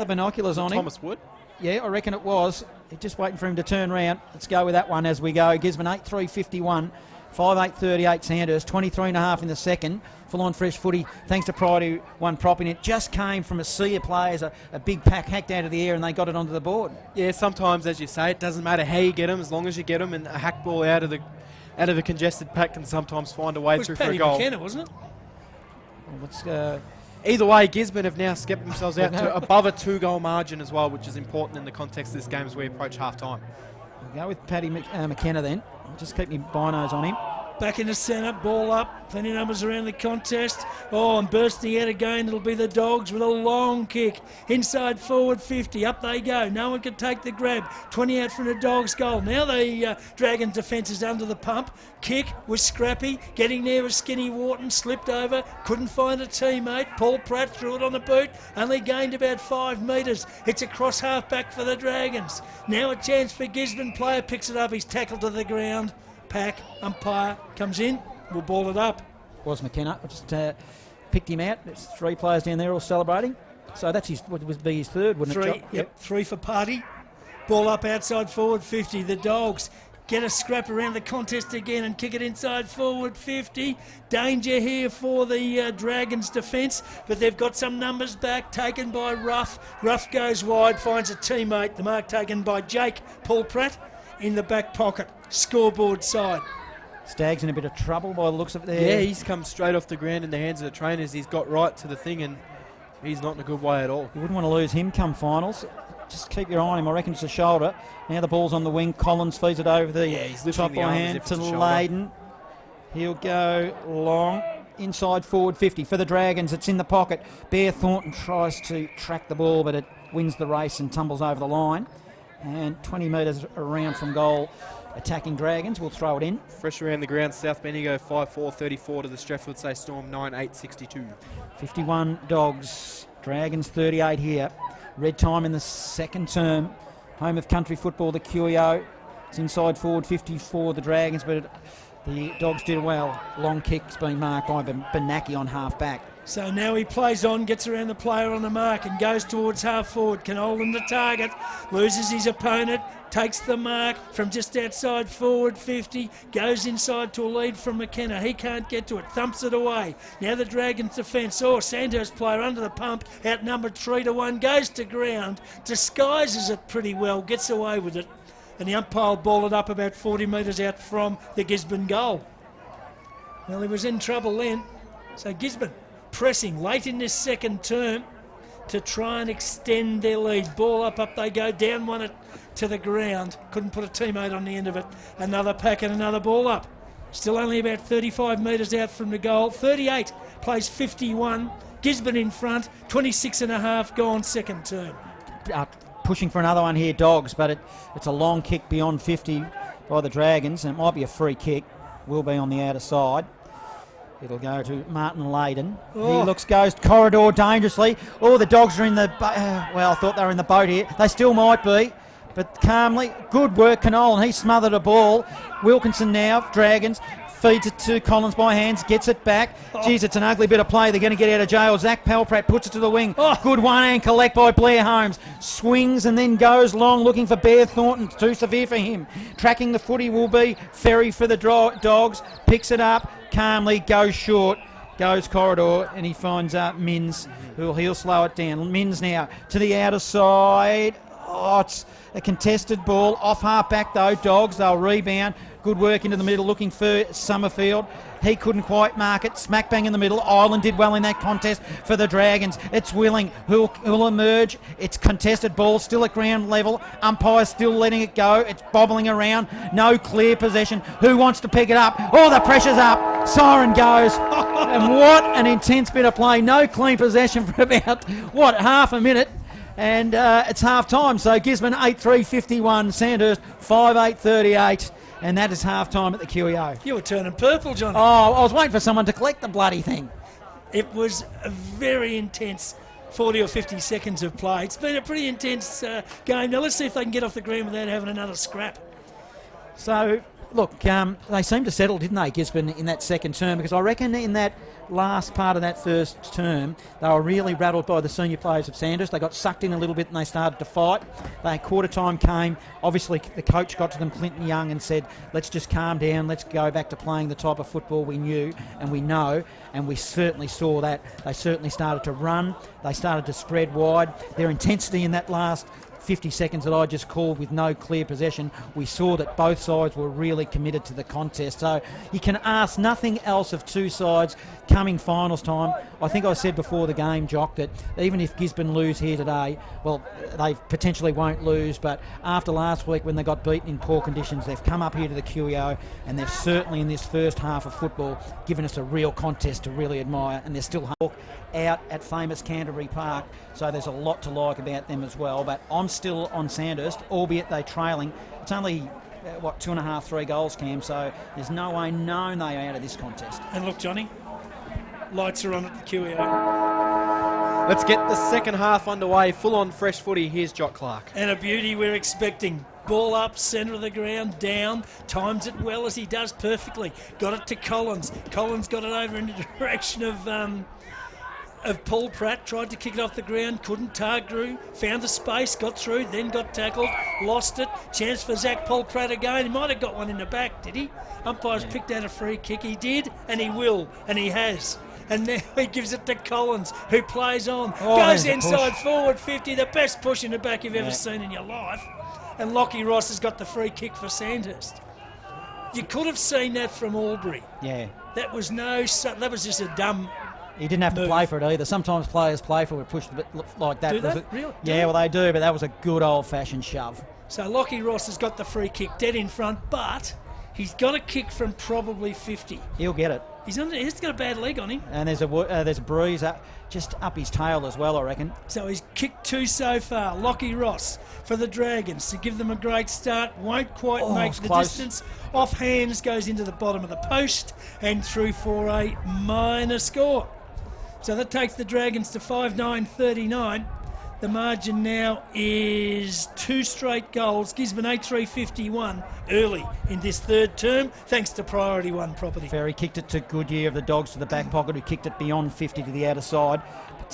binoculars on him. Thomas Wood. Yeah, I reckon it was. Just waiting for him to turn round. Let's go with that one as we go. Gisborne 8-3-51, 5-8-38 Sandhurst, 23.5 in the second. Full on fresh footy thanks to Pride who won prop in it. Just came from a sea of players, a big pack hacked out of the air, and they got it onto the board. Yeah, sometimes, as you say, it doesn't matter how you get them, as long as you get them, and a hack ball out of the congested pack can sometimes find a way through for a goal. McKenna, wasn't it? Well, let's Either way, Gisborne have now skipped themselves out to above a 2-goal margin as well, which is important in the context of this game as we approach half-time. we'll go with Paddy McKenna then. I'll just keep my binos on him. Back in the centre, ball up, plenty of numbers around the contest. Oh, and bursting out again, it'll be the Dogs with a long kick. Inside forward 50, up they go. No one can take the grab. 20 out from the Dogs' goal. Now the Dragon defence is under the pump. Kick was scrappy, getting there was Skinny Wharton, slipped over, couldn't find a teammate. Paul Pratt threw it on the boot, only gained about 5 metres. It's across half back for the Dragons. Now a chance for Gisborne, player picks it up, he's tackled to the ground. Pack, umpire comes in, we'll ball it up. Was McKenna. I just picked him out. There's 3 players down there all celebrating. So that's would be his third, wouldn't it? Yep, 3 for Party. Ball up outside forward 50. The Dogs get a scrap around the contest again and kick it inside forward 50. Danger here for the Dragons defence, but they've got some numbers back, taken by Ruff. Ruff goes wide, finds a teammate. The mark taken by Jake Paul Pratt in the back pocket. Scoreboard side. Stag's in a bit of trouble by the looks of it there. Yeah, he's come straight off the ground in the hands of the trainers. He's got right to the thing, and he's not in a good way at all. You wouldn't want to lose him come finals. Just keep your eye on him. I reckon it's a shoulder. Now the ball's on the wing. Collins feeds it over the top by hand to Layden. He'll go long. Inside forward 50 for the Dragons. It's in the pocket. Bear Thornton tries to track the ball, but it wins the race and tumbles over the line. And 20 metres around from goal, attacking Dragons. We'll throw it in. Fresh around the ground, South Bendigo 5-4-34 to the Strathfield Say Storm 9-8-62. 51 Dogs. Dragons 38 here. Red time in the second term. Home of country football, the QEO. It's inside forward 54, the Dragons, but the Dogs did well. Long kick's been marked by Benaki on half back. So now he plays on, gets around the player on the mark and goes towards half forward. Can hold him the target, loses his opponent, takes the mark from just outside forward 50, goes inside to a lead from McKenna. He can't get to it, thumps it away. Now the Dragons defence. Oh, Sandhurst player under the pump, outnumbered 3-1, goes to ground, disguises it pretty well, gets away with it. And the umpire ball it up about 40 metres out from the Gisborne goal. Well, he was in trouble then. So Gisborne pressing late in this second term to try and extend their lead. Ball up they go, down one to the ground. Couldn't put a teammate on the end of it. Another pack and another ball up. Still only about 35 metres out from the goal. 38 plays 51. Gisborne in front, 26.5 gone second term. Pushing for another one here, Dogs, but it's a long kick beyond 50 by the Dragons, and it might be a free kick. Will be on the outer side. It'll go to Martin Layden. Oh. He goes corridor dangerously. Oh, the Dogs are in the well, I thought they were in the boat here. They still might be, but calmly. Good work, Canolan. He smothered a ball. Wilkinson now, Dragons, feeds it to Collins by hands, gets it back. Geez, it's an ugly bit of play. They're going to get out of jail. Zach Palprat puts it to the wing. Good one and collect by Blair Holmes. Swings and then goes long looking for Bear Thornton. It's too severe for him. Tracking the footy will be Ferry for the Dogs. Picks it up calmly, goes short. Goes corridor and he finds Mins, he'll slow it down. Mins now to the outer side. Oh, it's a contested ball. Off half back though, Dogs. They'll rebound. Good work into the middle, looking for Summerfield. He couldn't quite mark it. Smack bang in the middle. Ireland did well in that contest for the Dragons. It's Willing who'll emerge. It's contested ball, still at ground level. Umpire still letting it go. It's bobbling around. No clear possession. Who wants to pick it up? Oh, the pressure's up. Siren goes. And what an intense bit of play. No clean possession for about, half a minute. And it's half time. So Gisborne 8-3-51. Sandhurst 5-8-38. And that is half time at the QEO. You were turning purple, John. Oh, I was waiting for someone to collect the bloody thing. It was a very intense 40 or 50 seconds of play. It's been a pretty intense game. Now let's see if they can get off the ground without having another scrap. So, look, they seemed to settle, didn't they, Gisborne, in that second term? Because I reckon in that last part of that first term, they were really rattled by the senior players of Sandhurst. They got sucked in a little bit and they started to fight. Quarter time came. Obviously, the coach got to them, Clinton Young, and said, let's just calm down. Let's go back to playing the type of football we knew and we know. And we certainly saw that. They certainly started to run. They started to spread wide. Their intensity in that last 50 seconds that I just called with no clear possession, we saw that both sides were really committed to the contest. So you can ask nothing else of two sides coming finals time. I think I said before the game, Jock, that even if Gisborne lose here today, well, they potentially won't lose, but after last week when they got beaten in poor conditions, they've come up here to the QEO and they've certainly in this first half of football given us a real contest to really admire, and they're still out at famous Canterbury Park, so there's a lot to like about them as well. But I'm still on Sandhurst, albeit they're trailing. It's only 2.5, 3 goals, Cam, so there's no way known they are out of this contest. And look, Johnny, lights are on at the QEO. Let's get the second half underway. Full on fresh footy. Here's Jock Clark. And a beauty we're expecting. Ball up, centre of the ground, down, times it well as he does perfectly. Got it to Collins. Collins got it over in the direction of Paul Pratt, tried to kick it off the ground, couldn't. Targrew found the space, got through, then got tackled, lost it. Chance for Zach Paul Pratt again. He might have got one in the back, did he? Umpires picked out a free kick. He did, and he will, and he has. And now he gives it to Collins, who plays on. Goes inside forward 50, the best push in the back you've ever seen in your life. And Lockie Ross has got the free kick for Sandhurst. You could have seen that from Albury. Yeah. That was just a dumb. He didn't have to play for it either. Sometimes players play for it, pushed a bit like that. Do they? Really? Yeah, well, they do, but that was a good old-fashioned shove. So Lockie Ross has got the free kick dead in front, but he's got a kick from probably 50. He'll get it. He's got a bad leg on him. And there's a breeze just up his tail as well, I reckon. So he's kicked 2 so far. Lockie Ross for the Dragons to give them a great start. Won't quite make the distance. Off hands, goes into the bottom of the post and through for a minor score. So that takes the Dragons to 5-9-39. The margin now is 2 straight goals. Gisborne 8-3-51 early in this third term, thanks to Priority 1 property. Ferry kicked it to Goodyear of the Dogs to the back pocket, who kicked it beyond 50 to the outer side.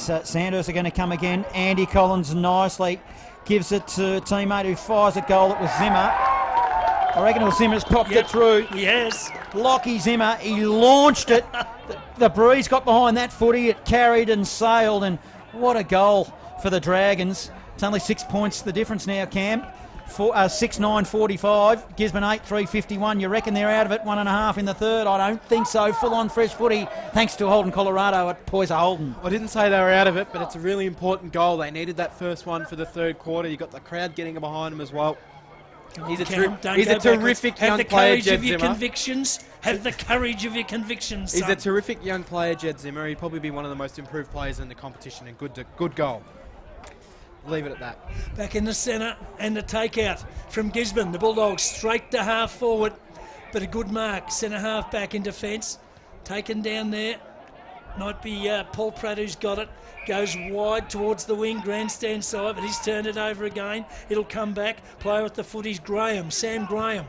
But Sandhurst are going to come again. Andy Collins nicely gives it to a teammate who fires a goal. It was Zimmer. I reckon it was Zimmer's popped it through. Yes. Lockie Zimmer, he launched it. The breeze got behind that footy. It carried and sailed, and what a goal for the Dragons. It's only 6 points the difference now, Cam. 6-9-45. Gisborne 8-3-51. You reckon they're out of it 1.5 in the third? I don't think so. Full on fresh footy thanks to Holden Colorado at Poyser Holden. I didn't say they were out of it, but it's a really important goal. They needed that first one for the third quarter. You got the crowd getting behind them as well. He's a terrific young player, Jed Zimmer. Have the courage of your convictions, son. He's a terrific young player, Jed Zimmer. He'd probably be one of the most improved players in the competition, and good goal. Leave it at that. Back in the centre and the takeout from Gisborne. The Bulldogs straight to half forward, but a good mark. Centre half back in defence. Taken down there. Might be Paul Pratt who's got it. Goes wide towards the wing, grandstand side, but he's turned it over again. It'll come back. Player with the footy's Graham, Sam Graham.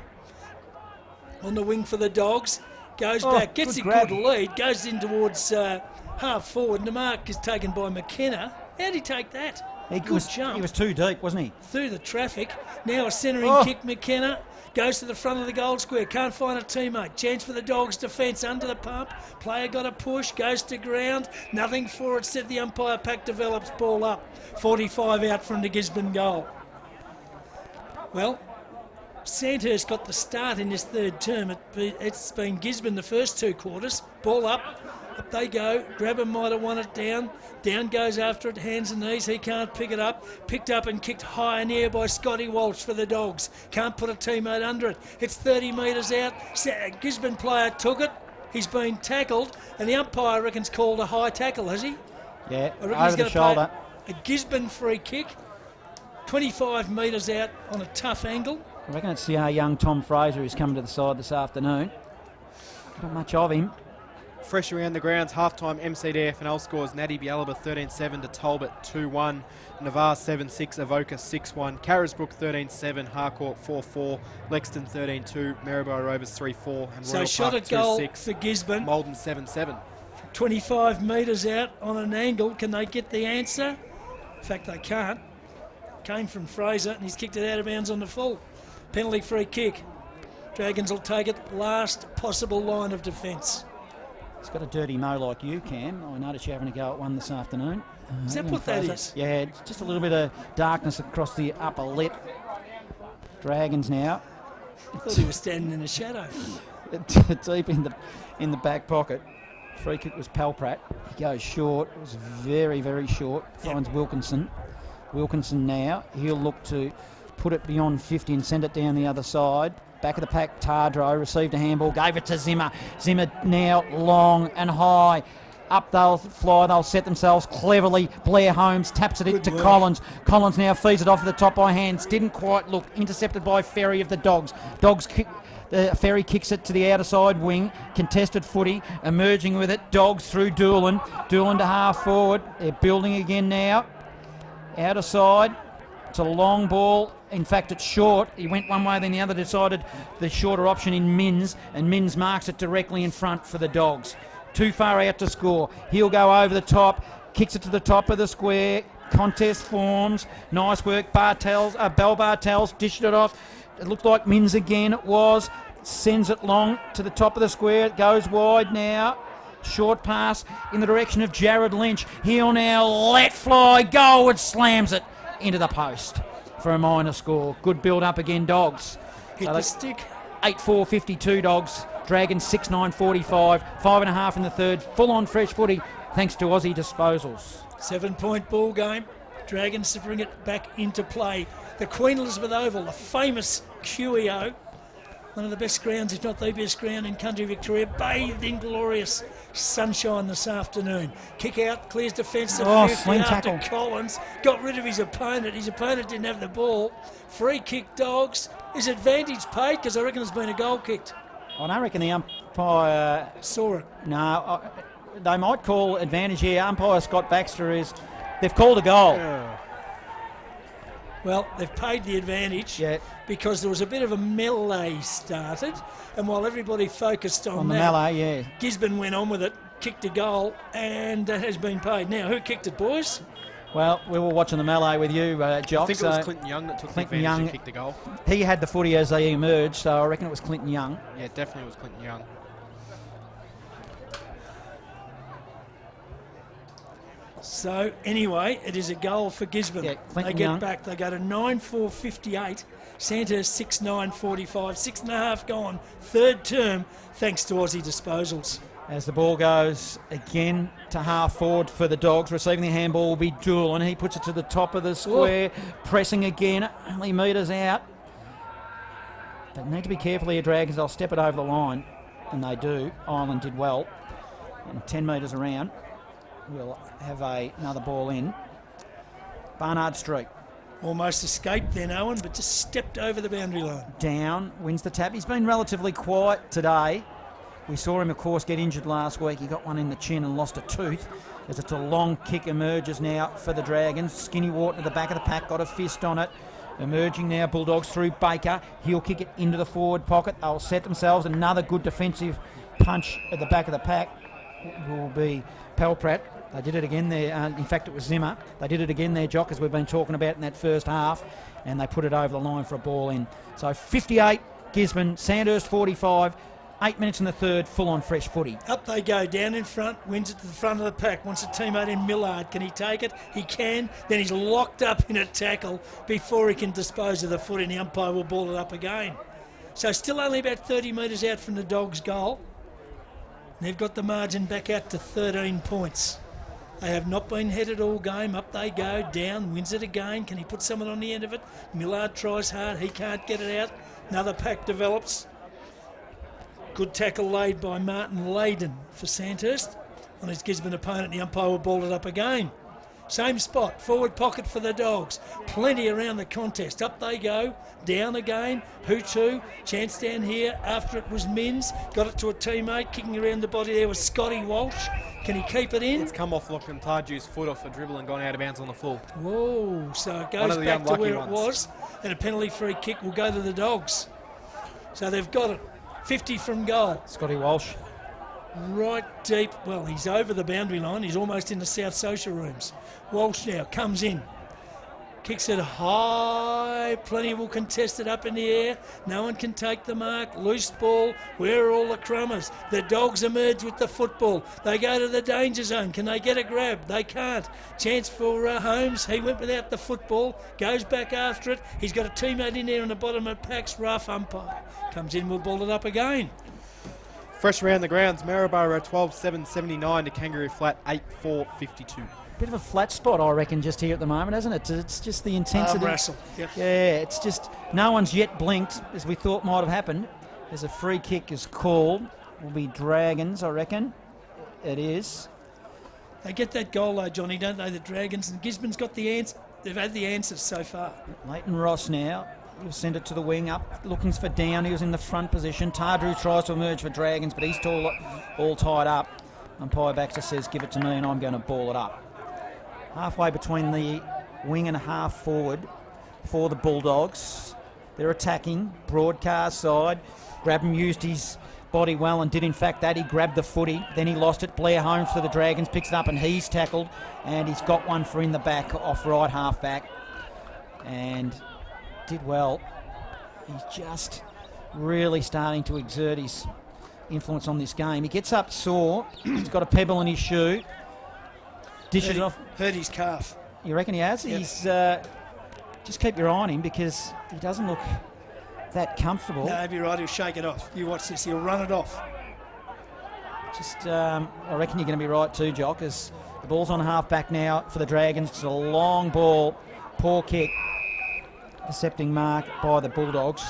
On the wing for the Dogs. Goes back, gets a good lead, goes in towards half forward. And the mark is taken by McKenna. How'd he take that? Good jump. He was too deep, wasn't he? Through the traffic. Now a centering kick, McKenna. Goes to the front of the goal square. Can't find a teammate. Chance for the Dogs' defence under the pump. Player got a push. Goes to ground. Nothing for it, said the umpire. Pack develops. Ball up. 45 out from the Gisborne goal. Well, Sandhurst got the start in this third term. It's been Gisborne the first 2 quarters. Ball up they go. Grabber might have won it down. Down goes after it, hands and knees. He can't pick it up. Picked up and kicked high in the air by Scotty Walsh for the Dogs. Can't put a teammate under it. It's 30 metres out. Gisborne player took it. He's been tackled, and the umpire reckons called a high tackle, has he? Yeah, I reckon over he's the gonna shoulder. pay a Gisborne free kick. 25 metres out on a tough angle. I reckon it's the young Tom Fraser who's coming to the side this afternoon. Not much of him. Fresh around the grounds, half-time MCDFNL scores Natty Bialaba 13-7 to Talbot 2-1, Navarre 7-6, Avoca 6-1, Carisbrook 13-7, Harcourt 4-4, Lexington 13-2, Maryborough Rovers 3-4, and So Royal shot Park at goal 2-6, for Gisborne. Malden 7-7. 25 metres out on an angle. Can they get the answer? In fact, they can't. Came from Fraser, and he's kicked it out of bounds on the full. Penalty free kick. Dragons will take it. Last possible line of defence. He's got a dirty mo like you, Cam. I noticed you having a go at one this afternoon. Is that what that is? Yeah, it's just a little bit of darkness across the upper lip. Dragons now. I thought he was standing in the shadow. Deep in the back pocket. Free kick was Palprat. He goes short. It was very, very short. Finds Wilkinson. Wilkinson now. He'll look to put it beyond 50 and send it down the other side. Back of the pack, Tardro received a handball, gave it to Zimmer. Zimmer now long and high. Up they'll fly, they'll set themselves cleverly. Blair Holmes taps it to Collins. Collins now feeds it off at the top by hands. Didn't quite look. Intercepted by Ferry of the Dogs. Dogs kick. Ferry kicks it to the outer side wing. Contested footy. Emerging with it. Dogs through Doolan. Doolan to half forward. They're building again now. Outer side. It's a long ball. In fact, it's short. He went one way, then the other decided the shorter option in Mins, and Mins marks it directly in front for the Dogs. Too far out to score. He'll go over the top, kicks it to the top of the square. Contest forms. Nice work. Bell Bartels dished it off. It looked like Mins again. It was. Sends it long to the top of the square. It goes wide now. Short pass in the direction of Jared Lynch. He'll now let fly. Go. It slams it into the post for a minor score. Good build up again, Dogs. Hit the stick. 8-4, 52 Dogs. Dragons 6-9, 45. 5.5 in the third. Full on fresh footy thanks to Aussie disposals. 7-point ball game. Dragons to bring it back into play. The Queen Elizabeth Oval, the famous QEO. One of the best grounds, if not the best ground in country Victoria, bathed in glorious sunshine this afternoon. Kick out, clears defensive 50 sling after tackle. Collins. Got rid of his opponent. His opponent didn't have the ball. Free kick, Dogs. Is advantage paid? Because I reckon there's been a goal kicked. I don't reckon the umpire... Saw it. No, they might call advantage here. Umpire Scott Baxter is... They've called a goal. Yeah. Well, they've paid the advantage because there was a bit of a melee started, and while everybody focused on the that, melee, yeah. Gisborne went on with it, kicked a goal, and that has been paid. Now, who kicked it, boys? Well, we were watching the melee with you, Jock. I think it was Clinton Young that took Clinton the advantage Young, and kicked the goal. He had the footy as they emerged, so I reckon it was Clinton Young. Yeah, definitely was Clinton Young. So, anyway, it is a goal for Gisborne. Yeah, they get Young. back. They go to 9-4-58. Sandhurst 6-9-45. 6.5 gone. Third term, thanks to Aussie disposals. As the ball goes again to half forward for the Dogs, receiving the handball will be Doolan. He puts it to the top of the square, pressing again, only metres out. They need to be careful here, Dragons. They'll step it over the line, and they do. Ireland did well. And 10 metres around, we'll have another ball in. Barnard Street. Almost escaped then, Owen, but just stepped over the boundary line. Down, wins the tap. He's been relatively quiet today. We saw him, of course, get injured last week. He got one in the chin and lost a tooth. As it's a long kick emerges now for the Dragons. Skinny Wharton at the back of the pack, got a fist on it. Emerging now, Bulldogs through Baker. He'll kick it into the forward pocket. They'll set themselves. Another good defensive punch at the back of the pack will be Palprat. They did it again there. In fact, it was Zimmer. They did it again there, Jock, as we've been talking about in that first half. And they put it over the line for a ball in. So 58, Gisborne, Sandhurst 45. 8 minutes in the third, full on fresh footy. Up they go, down in front, wins it to the front of the pack, wants a teammate in Millard. Can he take it? He can. Then he's locked up in a tackle before he can dispose of the footy, and the umpire will ball it up again. So still only about 30 metres out from the Dogs' goal. They've got the margin back out to 13 points. They have not been headed all game. Up they go, down, wins it again. Can he put someone on the end of it? Millard tries hard, he can't get it out. Another pack develops. Good tackle laid by Martin Layden for Sandhurst on his Gisborne opponent. The umpire will ball it up again. Same spot, forward pocket for the Dogs. Plenty around the contest. Up they go, down again. Who to? Chance down here. After it was Mins. Got it to a teammate. Kicking around the body there was Scotty Walsh. Can he keep it in? It's come off Lachlan Tarju's foot off a dribble and gone out of bounds on the floor. Whoa, so it goes back to where it was. And a penalty free kick will go to the Dogs. So they've got it. 50 from goal. Scotty Walsh. Right deep. Well, he's over the boundary line. He's almost in the South Social rooms. Walsh now comes in. Kicks it high. Plenty will contest it up in the air. No one can take the mark. Loose ball. Where are all the crummers? The Dogs emerge with the football. They go to the danger zone. Can they get a grab? They can't. Chance for Holmes. He went without the football. Goes back after it. He's got a teammate in there on the bottom of Pack's rough umpire. Comes in, we'll ball it up again. Fresh around the grounds, Maryborough 12-7-79 to Kangaroo Flat 8-4-52. Bit of a flat spot, I reckon, just here at the moment, isn't it? It's just the intensity. Wrestle. Yep. Yeah, it's just no one's yet blinked, as we thought might have happened. There's a free kick is called. Will be Dragons, I reckon. It is. They get that goal though, Johnny, don't they? The Dragons, and Gisborne's got the answer. They've had the answers so far. Leighton Ross now. He'll send it to the wing up, looking for down. He was in the front position. Tardrew tries to emerge for Dragons, but he's all tied up. Umpire Baxter says, give it to me and I'm going to ball it up. Halfway between the wing and half forward for the Bulldogs. They're attacking. Broadcast side. Grabham used his body well and did in fact that. He grabbed the footy, then he lost it. Blair Holmes for the Dragons, picks it up and he's tackled, and he's got one for in the back off right half back. And did well. He's just really starting to exert his influence on this game. He gets up sore. He's got a pebble in his shoe. Dishes it off. Hurt his calf. You reckon he has? Yep. He's just keep your eye on him because he doesn't look that comfortable. No, you're right. He'll shake it off. You watch this. He'll run it off. Just, I reckon you're going to be right too, Jock, as the ball's on half back now for the Dragons. It's a long ball. Poor kick. Intercepting mark by the Bulldogs.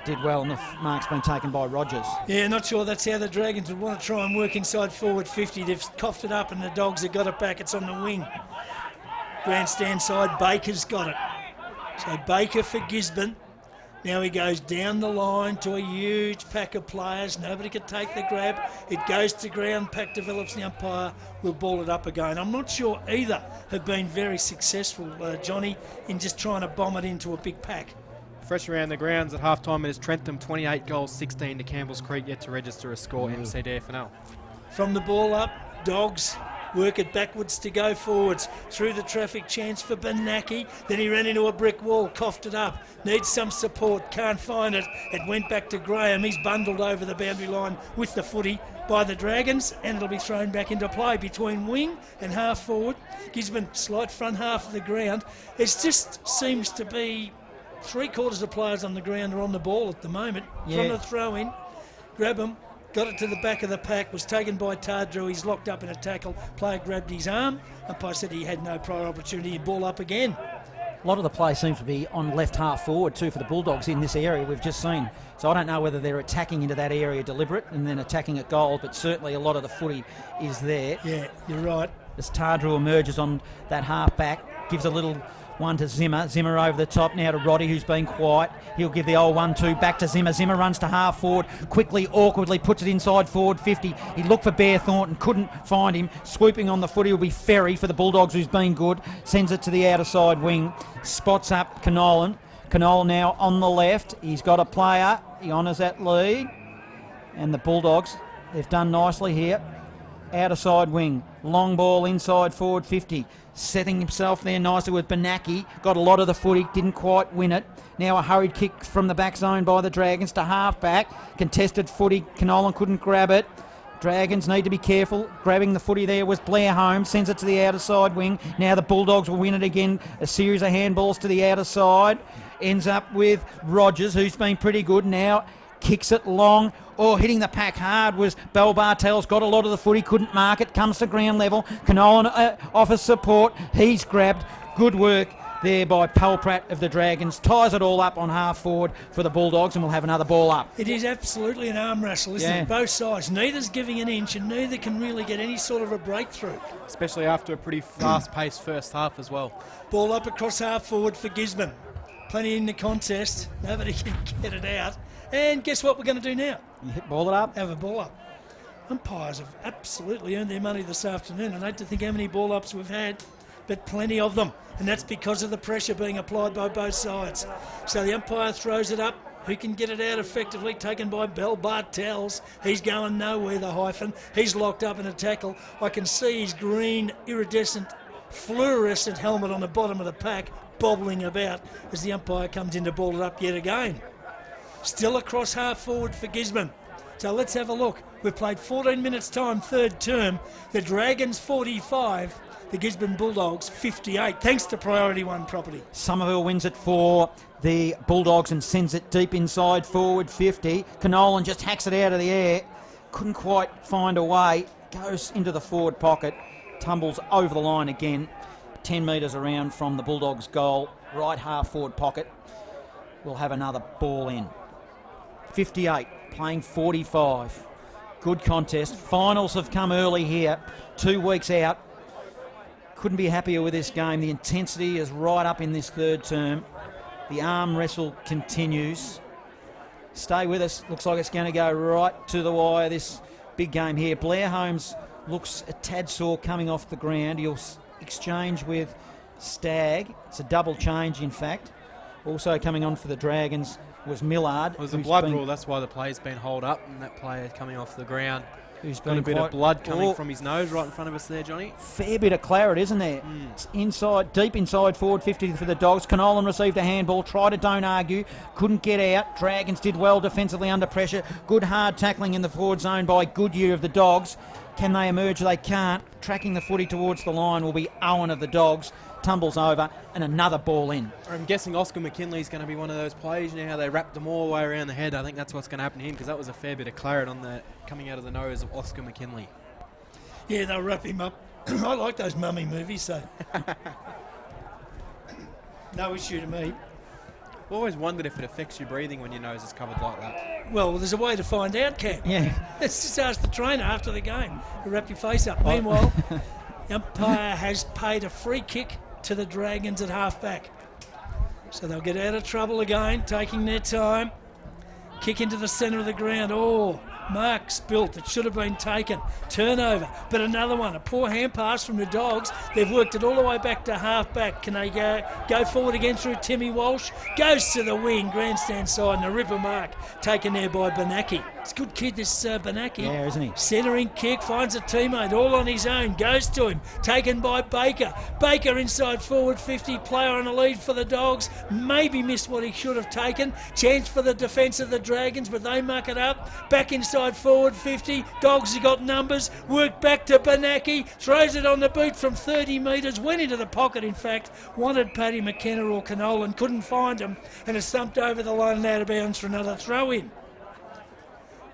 Did well, and the mark's been taken by Rogers. Yeah, not sure that's how the Dragons would want to try and work inside forward 50. They've coughed it up and the Dogs have got it back. It's on the wing. Grandstand side, Baker's got it. So Baker for Gisborne. Now he goes down the line to a huge pack of players. Nobody can take the grab. It goes to ground. Pack develops. The umpire will ball it up again. I'm not sure either have been very successful, Johnny, in just trying to bomb it into a big pack. Fresh around the grounds at half-time, it is Trentham 28 goals, 16 to Campbell's Creek, yet to register a score MCDFNL. From the ball up, Dogs work it backwards to go forwards. Through the traffic, chance for Benaki. Then he ran into a brick wall, coughed it up. Needs some support, can't find it. It went back to Graham. He's bundled over the boundary line with the footy by the Dragons, and it'll be thrown back into play between wing and half forward. Gisborne, slight front half of the ground. It just seems to be 3/4 of players on the ground are on the ball at the moment. Yeah. From the throw in, Grabham got it to the back of the pack, was taken by Tardrew. He's locked up in a tackle. Player grabbed his arm. Umpire said he had no prior opportunity. Ball up again. A lot of the play seems to be on left half forward too for the Bulldogs in this area we've just seen. So I don't know whether they're attacking into that area deliberate and then attacking at goal, but certainly a lot of the footy is there. Yeah, you're right. As Tardrew emerges on that half back, gives a little one to Zimmer. Zimmer over the top now to Roddy, who's been quiet. He'll give the old 1-2 back to Zimmer. Zimmer runs to half forward, quickly, awkwardly puts it inside forward 50. He looked for Bear Thornton, couldn't find him. Swooping on the footy will be Ferry for the Bulldogs, who's been good. Sends it to the outer side wing. Spots up Canolan. Canolan now on the left. He's got a player. He honours that lead. And the Bulldogs, they've done nicely here. Outer side wing. Long ball inside forward 50. setting himself there nicely with Benaki. Got a lot of the footy, didn't quite win it. Now a hurried kick from the back zone by the Dragons to half-back. Contested footy, Canolan couldn't grab it. Dragons need to be careful. Grabbing the footy there was Blair Holmes, sends it to the outer side wing. Now the Bulldogs will win it again. A series of handballs to the outer side. Ends up with Rogers, who's been pretty good now. Kicks it long. Oh, hitting the pack hard was Bell Bartels. Got a lot of the footy, couldn't mark it. Comes to ground level. Canolan offers support. He's grabbed. Good work there by Palprat of the Dragons. Ties it all up on half forward for the Bulldogs, and we'll have another ball up. It is absolutely an arm wrestle, isn't it? Both sides. Neither's giving an inch, and neither can really get any sort of a breakthrough. Especially after a pretty fast-paced first half as well. Ball up across half forward for Gisborne. Plenty in the contest. Nobody can get it out. And guess what we're going to do now? Ball it up. Have a ball up. Umpires have absolutely earned their money this afternoon. I hate to think how many ball ups we've had, but plenty of them. And that's because of the pressure being applied by both sides. So the umpire throws it up. Who can get it out effectively? Taken by Bell Bartels. He's going nowhere, the hyphen. He's locked up in a tackle. I can see his green iridescent fluorescent helmet on the bottom of the pack bobbling about as the umpire comes in to ball it up yet again. Still across half forward for Gisborne. So let's have a look. We've played 14 minutes time, third term. The Dragons 45, the Gisborne Bulldogs 58, thanks to Priority One property. Somerville wins it for the Bulldogs and sends it deep inside forward 50. Canolan just hacks it out of the air. Couldn't quite find a way. Goes into the forward pocket. Tumbles over the line again. 10 metres around from the Bulldogs' goal. Right half forward pocket. We'll have another ball in. 58, playing 45. Good contest. Finals have come early here. 2 weeks out. Couldn't be happier with this game. The intensity is right up in this third term. The arm wrestle continues. Stay with us. Looks like it's going to go right to the wire, this big game here. Blair Holmes looks a tad sore coming off the ground. He'll exchange with Stagg. It's a double change, in fact. Also coming on for the Dragons was Millard. It was a blood rule, that's why the play's been holed up, and that player coming off the ground. Who's got a bit of blood coming from his nose right in front of us there, Johnny. Fair bit of claret, isn't there? It's inside, deep inside forward 50 for the Dogs. Canolan received a handball, tried to don't argue, couldn't get out. Dragons did well defensively under pressure. Good hard tackling in the forward zone by Goodyear of the Dogs. Can they emerge? They can't. Tracking the footy towards the line will be Owen of the Dogs. Tumbles over and another ball in. I'm guessing Oscar McKinley's going to be one of those players. You know how they wrapped them all the way around the head? I think that's what's going to happen to him, because that was a fair bit of claret on the coming out of the nose of Oscar McKinley. Yeah, they'll wrap him up. I like those mummy movies, so no issue to me. I've always wondered if it affects your breathing when your nose is covered like that. Well, there's a way to find out, Cam. Yeah. Let's just ask the trainer after the game to wrap your face up. Meanwhile, the umpire has paid a free kick to the Dragons at half-back. So they'll get out of trouble again, taking their time. Kick into the centre of the ground. Oh, mark spilt. It should have been taken. Turnover. But another one. A poor hand pass from the Dogs. They've worked it all the way back to half-back. Can they go forward again through Timmy Walsh? Goes to the wing, grandstand side, and a ripper mark taken there by Benaki. It's a good kid, this Benaki. Yeah, isn't he? Centering kick, finds a teammate all on his own, goes to him, taken by Baker. Baker inside forward 50, player on a lead for the Dogs. Maybe missed what he should have taken. Chance for the defence of the Dragons, but they muck it up. Back inside forward 50, Dogs have got numbers. Work back to Benaki, throws it on the boot from 30 metres, went into the pocket in fact. Wanted Paddy McKenna or Canolan, couldn't find him, and has thumped over the line and out of bounds for another throw in.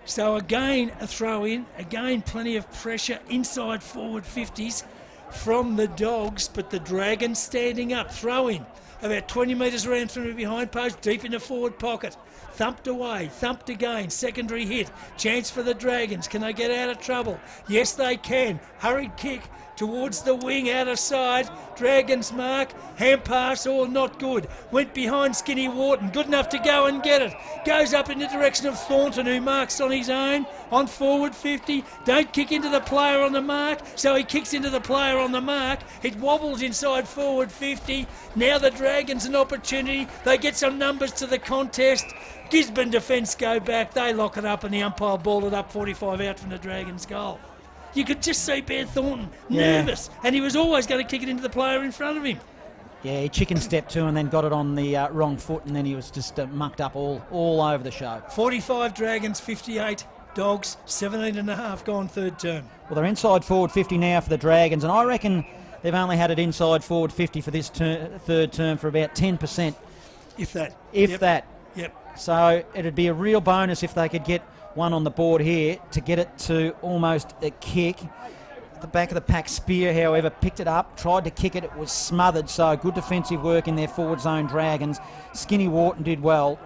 So again, a throw in. Again, plenty of pressure inside forward 50s from the Dogs, but the Dragons standing up. Throw in. About 20 metres around from the behind post, deep in the forward pocket. Thumped away, thumped again, secondary hit. Chance for the Dragons. Can they get out of trouble? Yes, they can. Hurried kick towards the wing, out of side. Dragons mark, hand pass, all not good. Went behind Skinny Wharton, good enough to go and get it. Goes up in the direction of Thornton, who marks on his own, on forward 50. Don't kick into the player on the mark, so he kicks into the player on the mark. It wobbles inside forward 50. Now the Dragons an opportunity. They get some numbers to the contest. Gisborne defence go back, they lock it up, and the umpire balled it up 45 out from the Dragons' goal. You could just see Bear Thornton Yeah. nervous, and he was always going to kick it into the player in front of him. Yeah, he chicken stepped too and then got it on the wrong foot, and then he was just mucked up all over the show. 45 Dragons, 58 Dogs, 17.5 gone third term. Well, they're inside forward 50 now for the Dragons, and I reckon they've only had it inside forward 50 for this third term for about 10%. If that. If that. Yep. So it'd be a real bonus if they could get one on the board here to get it to almost a kick. The back of the pack, Spear, however, picked it up, tried to kick it, it was smothered, so good defensive work in their forward zone Dragons. Skinny Wharton did well,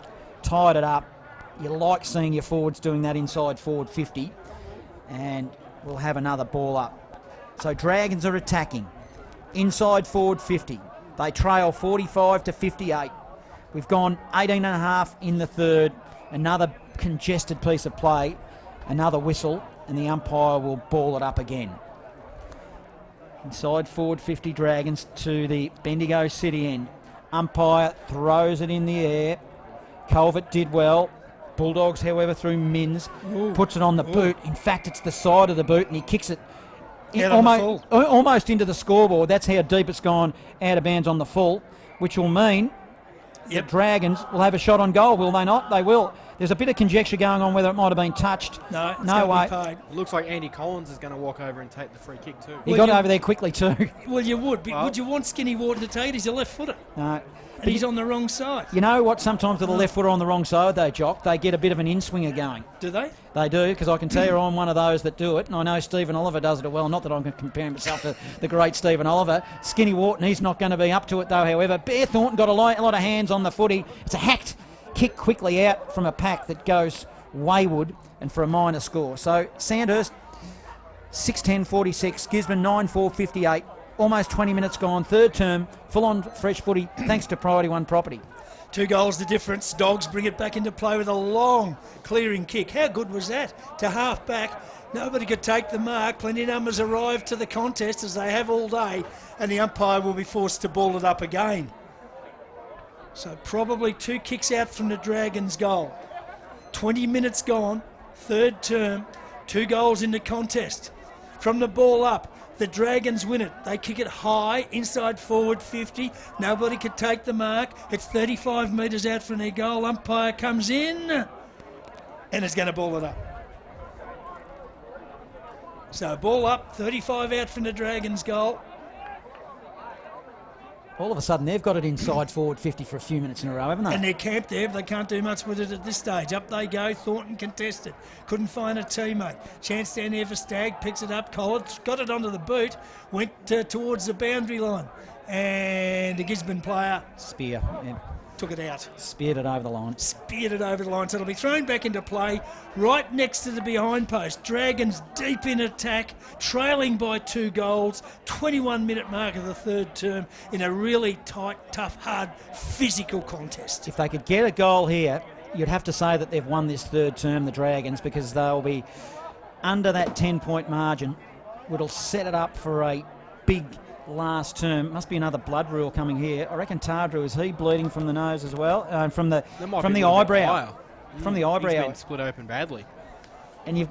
tied it up. You like seeing your forwards doing that inside forward 50, and we'll have another ball up. So Dragons are attacking, inside forward 50. They trail 45 to 58. We've gone 18.5 in the third, another congested piece of play, another whistle, and the umpire will ball it up again. Inside forward 50 Dragons to the Bendigo City end. Umpire throws it in the air. Culvert did well. Bulldogs, however, through Mins, puts it on the boot. In fact, it's the side of the boot, and he kicks it almost into the scoreboard. That's how deep it's gone out of bounds on the full, which will mean the Dragons will have a shot on goal, will they not? They will. There's a bit of conjecture going on whether it might have been touched. No way. It looks like Andy Collins is going to walk over and take the free kick too. He got over there quickly too. Well, you would. But would you want Skinny Wharton to take it? He's a left footer. No. And he's on the wrong side. You know what? Sometimes with the left footer on the wrong side, though, Jock, they get a bit of an in-swinger going. Do they? They do, because I can tell you I'm one of those that do it, and I know Stephen Oliver does it well. Not that I'm comparing myself to the great Stephen Oliver. Skinny Wharton, he's not going to be up to it, though, however. Bear Thornton got a lot of hands on the footy. It's a hacked kick quickly out from a pack that goes wayward and for a minor score. So Sandhurst, 6-10-46, Gisborne 9-4-58. Almost 20 minutes gone. Third term, full-on fresh footy, thanks to Priority One Property. 2 goals the difference. Dogs bring it back into play with a long clearing kick. How good was that? To half back. Nobody could take the mark. Plenty of numbers arrived to the contest, as they have all day, and the umpire will be forced to ball it up again. So probably 2 kicks out from the Dragons' goal. 20 minutes gone. Third term. 2 goals in the contest. From the ball up, the Dragons win it. They kick it high, inside forward 50. Nobody could take the mark. It's 35 metres out from their goal. Umpire comes in and is going to ball it up. So ball up, 35 out from the Dragons' goal. All of a sudden, they've got it inside forward 50 for a few minutes in a row, haven't they? And they're camped there, but they can't do much with it at this stage. Up they go. Thornton contested. Couldn't find a teammate. Chance down there for Stagg. Picks it up. Collins got it onto the boot. Went towards the boundary line. And the Gisborne player Spear. Yeah. took it out. Speared it over the line. Speared it over the line. So it'll be thrown back into play right next to the behind post. Dragons deep in attack, trailing by 2 goals. 21-minute mark of the third term in a really tight, tough, hard, physical contest. If they could get a goal here, you'd have to say that they've won this third term, the Dragons, because they'll be under that 10-point margin, which will set it up for a big last term. Must be another blood rule coming here. I reckon Tardrew, is he bleeding from the nose as well? From the eyebrow. From the eyebrow. He's been split open badly. And you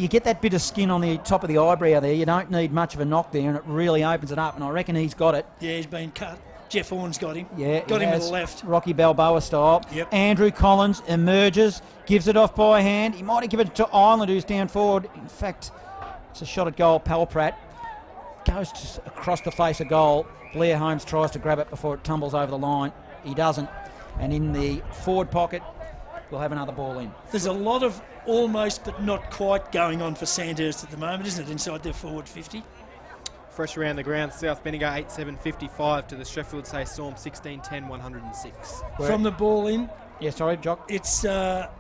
get that bit of skin on the top of the eyebrow there. You don't need much of a knock there, and it really opens it up. And I reckon he's got it. Yeah, he's been cut. Jeff Horn's got him. Yeah, got him with the left. Rocky Balboa style. Yep. Andrew Collins emerges, gives it off by hand. He might have given it to Ireland, who's down forward. In fact, it's a shot at goal. Palprat goes across the face of goal. Blair Holmes tries to grab it before it tumbles over the line. He doesn't. And in the forward pocket, we'll have another ball in. There's a lot of almost but not quite going on for Sandhurst at the moment, isn't it, inside their forward 50? Fresh around the ground, South Bendigo 8-7-55 to the Sheffield Say Storm 16-10-106. From the ball in, Yeah, sorry, Jock. it's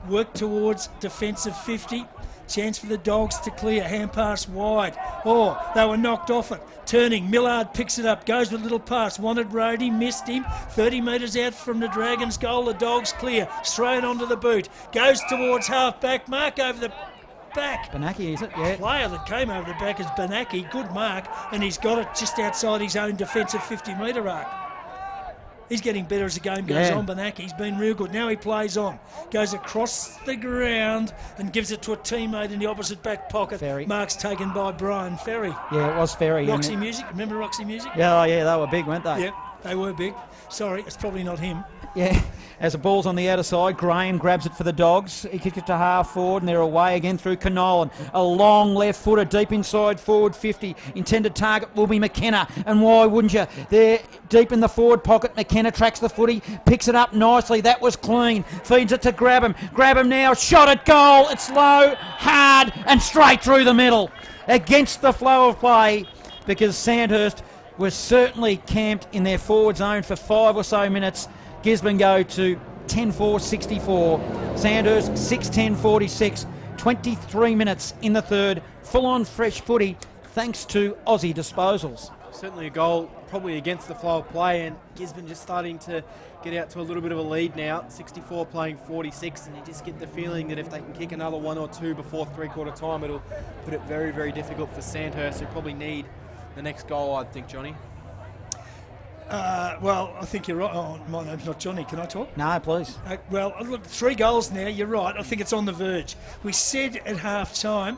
work towards defensive 50. Chance for the Dogs to clear. Hand pass wide. Oh, they were knocked off it. Turning. Millard picks it up. Goes with a little pass. Wanted Rhodey. Missed him. 30 metres out from the Dragons' goal. The Dogs clear. Straight onto the boot. Goes towards half back. Mark over the back. Banaki, is it? Yeah. Player that came over the back is Banaki. Good mark. And he's got it just outside his own defensive 50-metre arc. He's getting better as the game goes on. Benaki's been real good. Now he plays on. Goes across the ground and gives it to a teammate in the opposite back pocket. Ferry. Mark's taken by Brian Ferry. Yeah, it was Ferry. Roxy Music. Remember Roxy Music? Yeah, they were big, weren't they? Yep, they were big. Sorry, it's probably not him. Yeah, as the ball's on the outer side, Graham grabs it for the Dogs. He kicks it to half forward, and they're away again through Canolan. A long left footer deep inside forward 50. Intended target will be McKenna, and why wouldn't you? They're deep in the forward pocket. McKenna tracks the footy, picks it up nicely. That was clean. Feeds it to Grabham. Grabham now, shot at goal. It's low, hard, and straight through the middle. Against the flow of play, because Sandhurst was certainly camped in their forward zone for 5 or so minutes. Gisborne go to 10-4-64. Sandhurst 6-10-46. 23 minutes in the third. Full-on fresh footy thanks to Aussie disposals. Certainly a goal probably against the flow of play, and Gisborne just starting to get out to a little bit of a lead now. 64 playing 46, and you just get the feeling that if they can kick another one or two before three-quarter time, it'll put it very, very difficult for Sandhurst, who probably need the next goal, I think, Johnny. Well, I think you're right. Oh, my name's not Johnny. Can I talk? No, please. Well, look, 3 goals now. You're right. I think it's on the verge. We said at half-time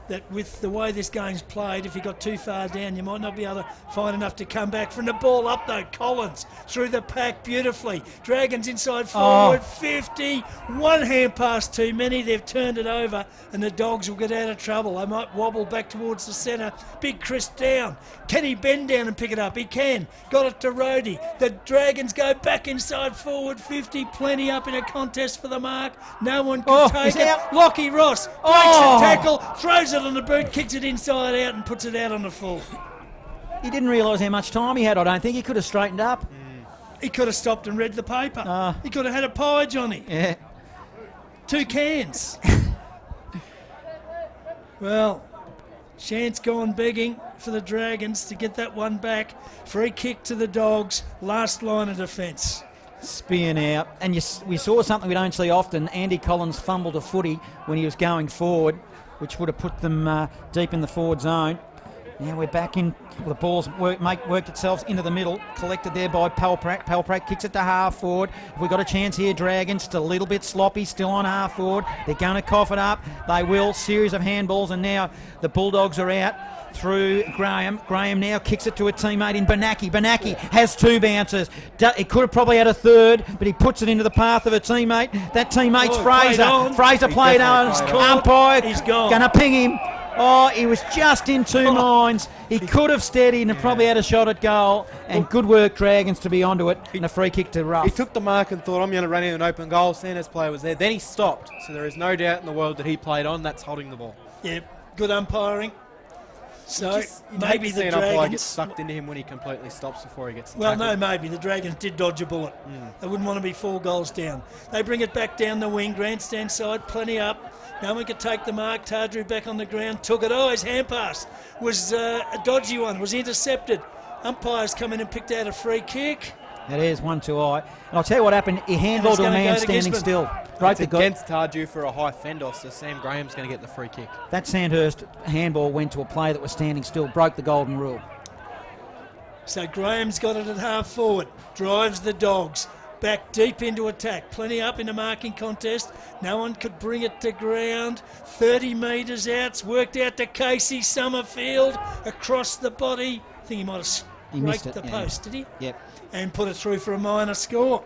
that with the way this game's played, if you got too far down, you might not be able to find enough to come back. From the ball up, though, Collins through the pack beautifully. Dragons inside forward, 50. One hand pass too many. They've turned it over, and the Dogs will get out of trouble. They might wobble back towards the centre. Big Chris down. Can he bend down and pick it up? He can. Got it to Rhodey. The Dragons go back inside forward, 50. Plenty up in a contest for the mark. No one can take it. Out. Lockie Ross breaks a tackle, throws it on the boot, kicks it inside out and puts it out on the full. He didn't realise how much time he had, I don't think. He could have straightened up. He could have stopped and read the paper. He could have had a pie, Johnny. Yeah. 2 cans. Well, chance gone begging for the Dragons to get that one back. Free kick to the Dogs. Last line of defence. Spear now. And we saw something we don't see often. Andy Collins fumbled a footy when he was going forward, which would have put them deep in the forward zone. Now we're back in. The ball's worked itself into the middle. Collected there by Palprak. Palprak kicks it to half forward. We've got a chance here. Dragons still a little bit sloppy. Still on half forward. They're going to cough it up. They will. Series of handballs, and now the Bulldogs are out through Graham. Graham now kicks it to a teammate in Benaki. Benaki has 2 bounces. He could have probably had a third, but he puts it into the path of a teammate. That teammate's Fraser. Fraser played on. Umpire. He's gone. Going to ping him. Oh, he was just in 2 minds. He could have steadied and probably had a shot at goal. And good work, Dragons, to be onto it. And a free kick to Ruff. He took the mark and thought, I'm going to run in an open goal. Sanders player was there. Then he stopped. So there is no doubt in the world that he played on. That's holding the ball. Yep, good umpiring. So maybe the Dragons umpire Dragons gets sucked into him when he completely stops before he gets Well, tackled. no, maybe the Dragons did dodge a bullet. They wouldn't want to be 4 goals down. They bring it back down the wing, grandstand side, plenty up. No one could take the mark. Tardrew back on the ground, took it. Oh, his hand pass was a dodgy one, was intercepted. Umpires come in and picked out a free kick. It is 1-2-I. And I'll tell you what happened. He handballed to a man standing still. It's against Tardew for a high fend-off, so Sam Graham's going to get the free kick. That Sandhurst handball went to a player that was standing still, broke the golden rule. So Graham's got it at half forward, drives the Dogs. Back deep into attack. Plenty up in the marking contest. No one could bring it to ground. 30 metres out. It's worked out to Casey Summerfield. Across the body. I think he might have scraped the post, did he? Yep. And put it through for a minor score.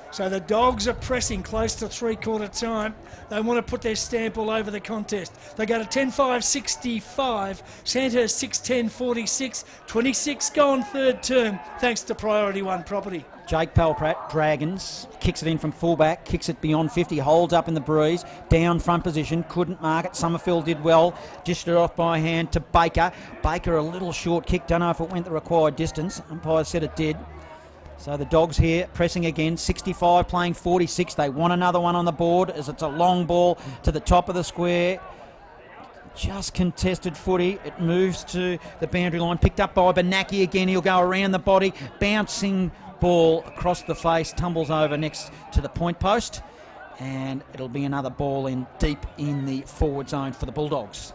So the Dogs are pressing close to three-quarter time. They want to put their stamp all over the contest. They go to 10-5-65. Sandhurst 6-10-46. 26 gone third term, thanks to Priority One property. Jake Palprat, Dragons, kicks it in from fullback, kicks it beyond 50, holds up in the breeze, down front position, couldn't mark it. Summerfield did well, dished it off by hand to Baker. Baker a little short kick, don't know if it went the required distance. Umpire said it did. So the Dogs here pressing again, 65 playing 46. They want another one on the board as it's a long ball to the top of the square. Just contested footy. It moves to the boundary line, picked up by Benaki again. He'll go around the body, bouncing ball across the face, tumbles over next to the point post, and it'll be another ball in deep in the forward zone for the Bulldogs.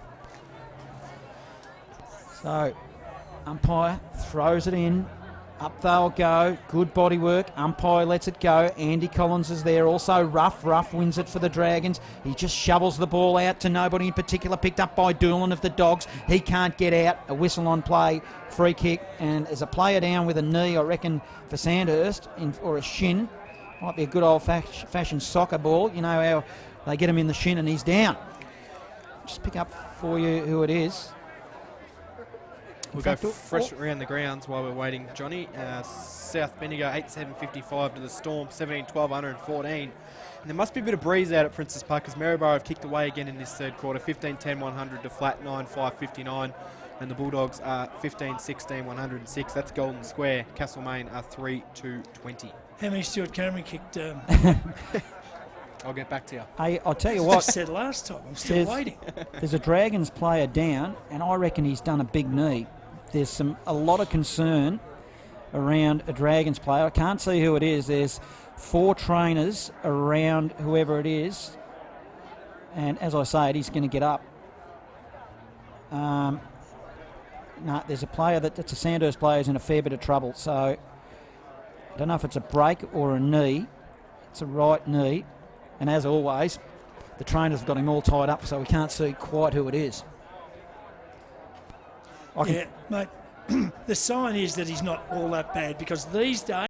So umpire throws it in. Up they'll go. Good body work. Umpire lets it go. Andy Collins is there. Also Ruff wins it for the Dragons. He just shovels the ball out to nobody in particular. Picked up by Doolan of the Dogs. He can't get out. A whistle on play. Free kick. And as a player down with a knee, I reckon, for Sandhurst, or a shin. Might be a good old-fashioned soccer ball. You know how they get him in the shin and he's down. Just pick up for you who it is. We'll go fresh around the grounds while we're waiting, Johnny. South Bendigo 8-7-55 to the Storm, 17-12, 114. And there must be a bit of breeze out at Princess Park because Maryborough have kicked away again in this third quarter, 15-10, 100 to flat 9-5-59. And the Bulldogs are 15-16, 106. That's Golden Square. Castlemaine are 3-20. How many Stuart Cameron kicked? I'll get back to you. Hey, I'll tell you I what. said last time. I'm still waiting. There's a Dragons player down, and I reckon he's done a big knee. There's a lot of concern around a Dragons player. I can't see who it is. There's 4 trainers around whoever it is. And as I say it, he's going to get up. No, there's a player that's a Sandhurst player who's in a fair bit of trouble. So I don't know if it's a break or a knee. It's a right knee. And as always, the trainers have got him all tied up, so we can't see quite who it is. Yeah, mate, the sign is that he's not all that bad because these days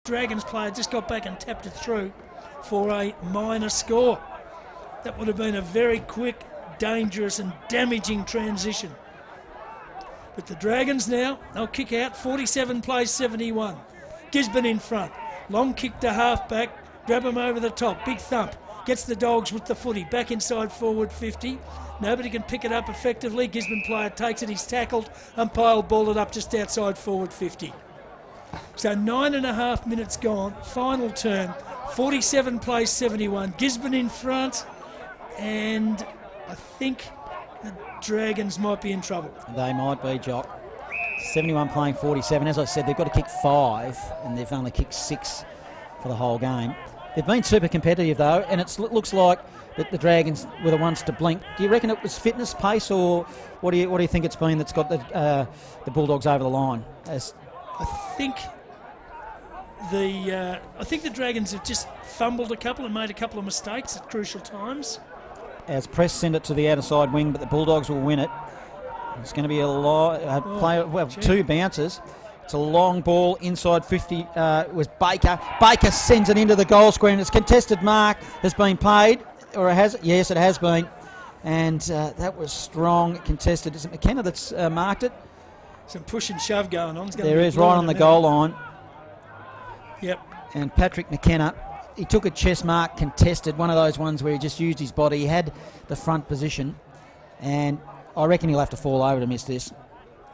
Dragons player just got back and tapped it through for a minor score. That would have been a very quick, dangerous and damaging transition. But the Dragons now, they'll kick out. 47 plays 71. Gisborne in front. Long kick to half-back. Grab him over the top. Big thump. Gets the Dogs with the footy. Back inside forward 50. Nobody can pick it up effectively. Gisborne player takes it. He's tackled. Umpire balled it up just outside forward 50. So 9.5 minutes gone. Final turn. 47 plays 71. Gisborne in front. And I think the Dragons might be in trouble. They might be, Jock. 71 playing 47. As I said, they've got to kick 5, and they've only kicked 6 for the whole game. They've been super competitive, though, and it looks like that the Dragons were the ones to blink. Do you reckon it was fitness, pace, or what do you think it's been that's got the Bulldogs over the line? I think the Dragons have just fumbled a couple and made a couple of mistakes at crucial times. As Press send it to the outer side wing, but the Bulldogs will win it. It's going to be a two bounces. It's a long ball inside 50. It was Baker. Baker sends it into the goal square, and its contested mark has been paid, or it has. Yes, it has been, and that was strong contested. Is it McKenna that's marked it? Some push and shove going on. There is right on the goal line. Yep. And Patrick McKenna, he took a chest mark contested, one of those ones where he just used his body. He had the front position, and I reckon he'll have to fall over to miss this.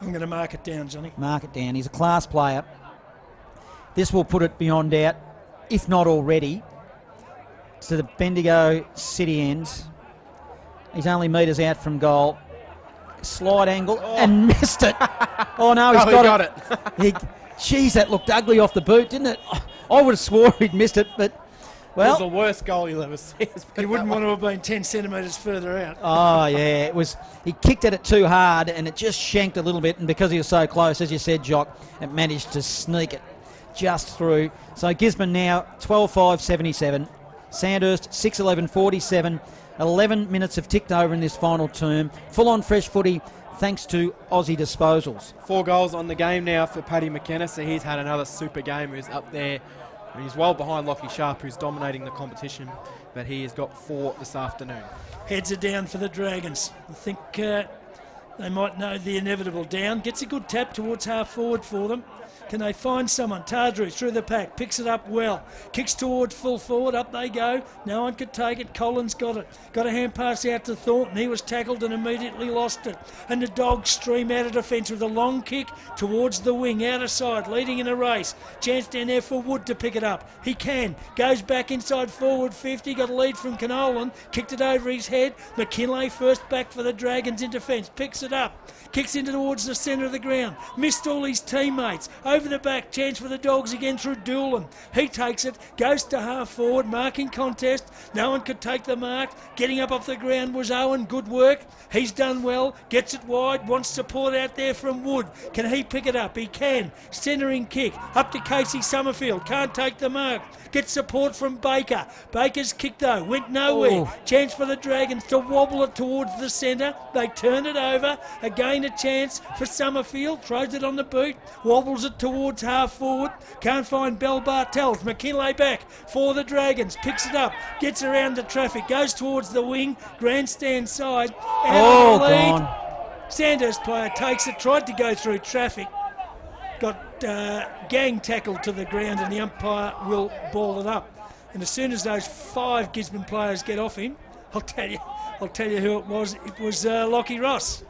I'm going to mark it down, Johnny. Mark it down. He's a class player. This will put it beyond doubt, if not already, to the Bendigo City ends. He's only metres out from goal. Slide angle and missed it. Oh no, he's got it. Jeez, that looked ugly off the boot, didn't it? I would have swore he'd missed it, but well, it was the worst goal you'll ever see. You wouldn't want to have been 10 centimetres further out. Oh yeah, it was. He kicked at it too hard, and it just shanked a little bit. And because he was so close, as you said, Jock, it managed to sneak it just through. So Gisborne now 12-5-77. Sandhurst 6-11-47. 11 minutes have ticked over in this final term. Full on fresh footy, thanks to Aussie disposals. 4 goals on the game now for Paddy McKenna, so he's had another super game. He's up there. And he's well behind Lockie Sharp, who's dominating the competition, but he has got 4 this afternoon. Heads are down for the Dragons. I think they might know the inevitable down. Gets a good tap towards half forward for them. Can they find someone? Tardru through the pack, picks it up well. Kicks towards full forward, up they go. No one could take it. Collins got it. Got a hand pass out to Thornton. He was tackled and immediately lost it. And the Dogs stream out of defence with a long kick towards the wing, out of side, leading in a race. Chance down there for Wood to pick it up. He can. Goes back inside forward 50. Got a lead from Canolan. Kicked it over his head. McKinlay first back for the Dragons in defence. Picks it up. Kicks into towards the centre of the ground. Missed all his teammates. Over the back, chance for the Dogs again through Doolan. He takes it, goes to half forward, marking contest. No one could take the mark. Getting up off the ground was Owen. Good work. He's done well. Gets it wide. Wants support out there from Wood. Can he pick it up? He can. Centering kick. Up to Casey Summerfield. Can't take the mark. Gets support from Baker. Baker's kick though went nowhere. Oh. Chance for the Dragons to wobble it towards the centre. They turn it over. Again a chance for Summerfield. Throws it on the boot. Wobbles it towards half forward. Can't find Bell Bartels. McKinlay back for the Dragons. Picks it up. Gets around the traffic. Goes towards the wing. Grandstand side. Out of the lead. Gone. Sandhurst player takes it. Tried to go through traffic. Got gang tackled to the ground, and the umpire will ball it up. And as soon as those 5 Gisborne players get off him, I'll tell you who it was. It was Lockie Ross.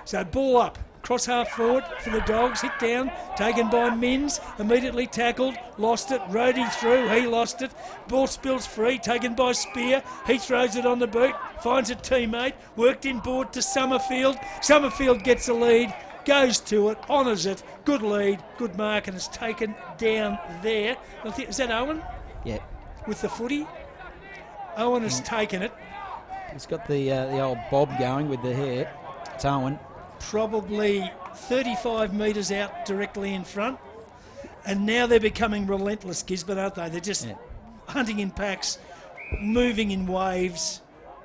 So ball up, cross half forward for the Dogs, hit down, taken by Minns, immediately tackled, lost it, Rhodey through, he lost it, ball spills free, taken by Spear, he throws it on the boot, finds a teammate, worked inboard to Summerfield, Summerfield gets a lead, goes to it, honours it, good lead, good mark, and it's taken down there. I think, is that Owen? Yeah. With the footy? Owen has taken it. He's got the old bob going with the hair. It's Owen. Probably 35 metres out directly in front. And now they're becoming relentless, Gisborne, aren't they? They're just hunting in packs, moving in waves.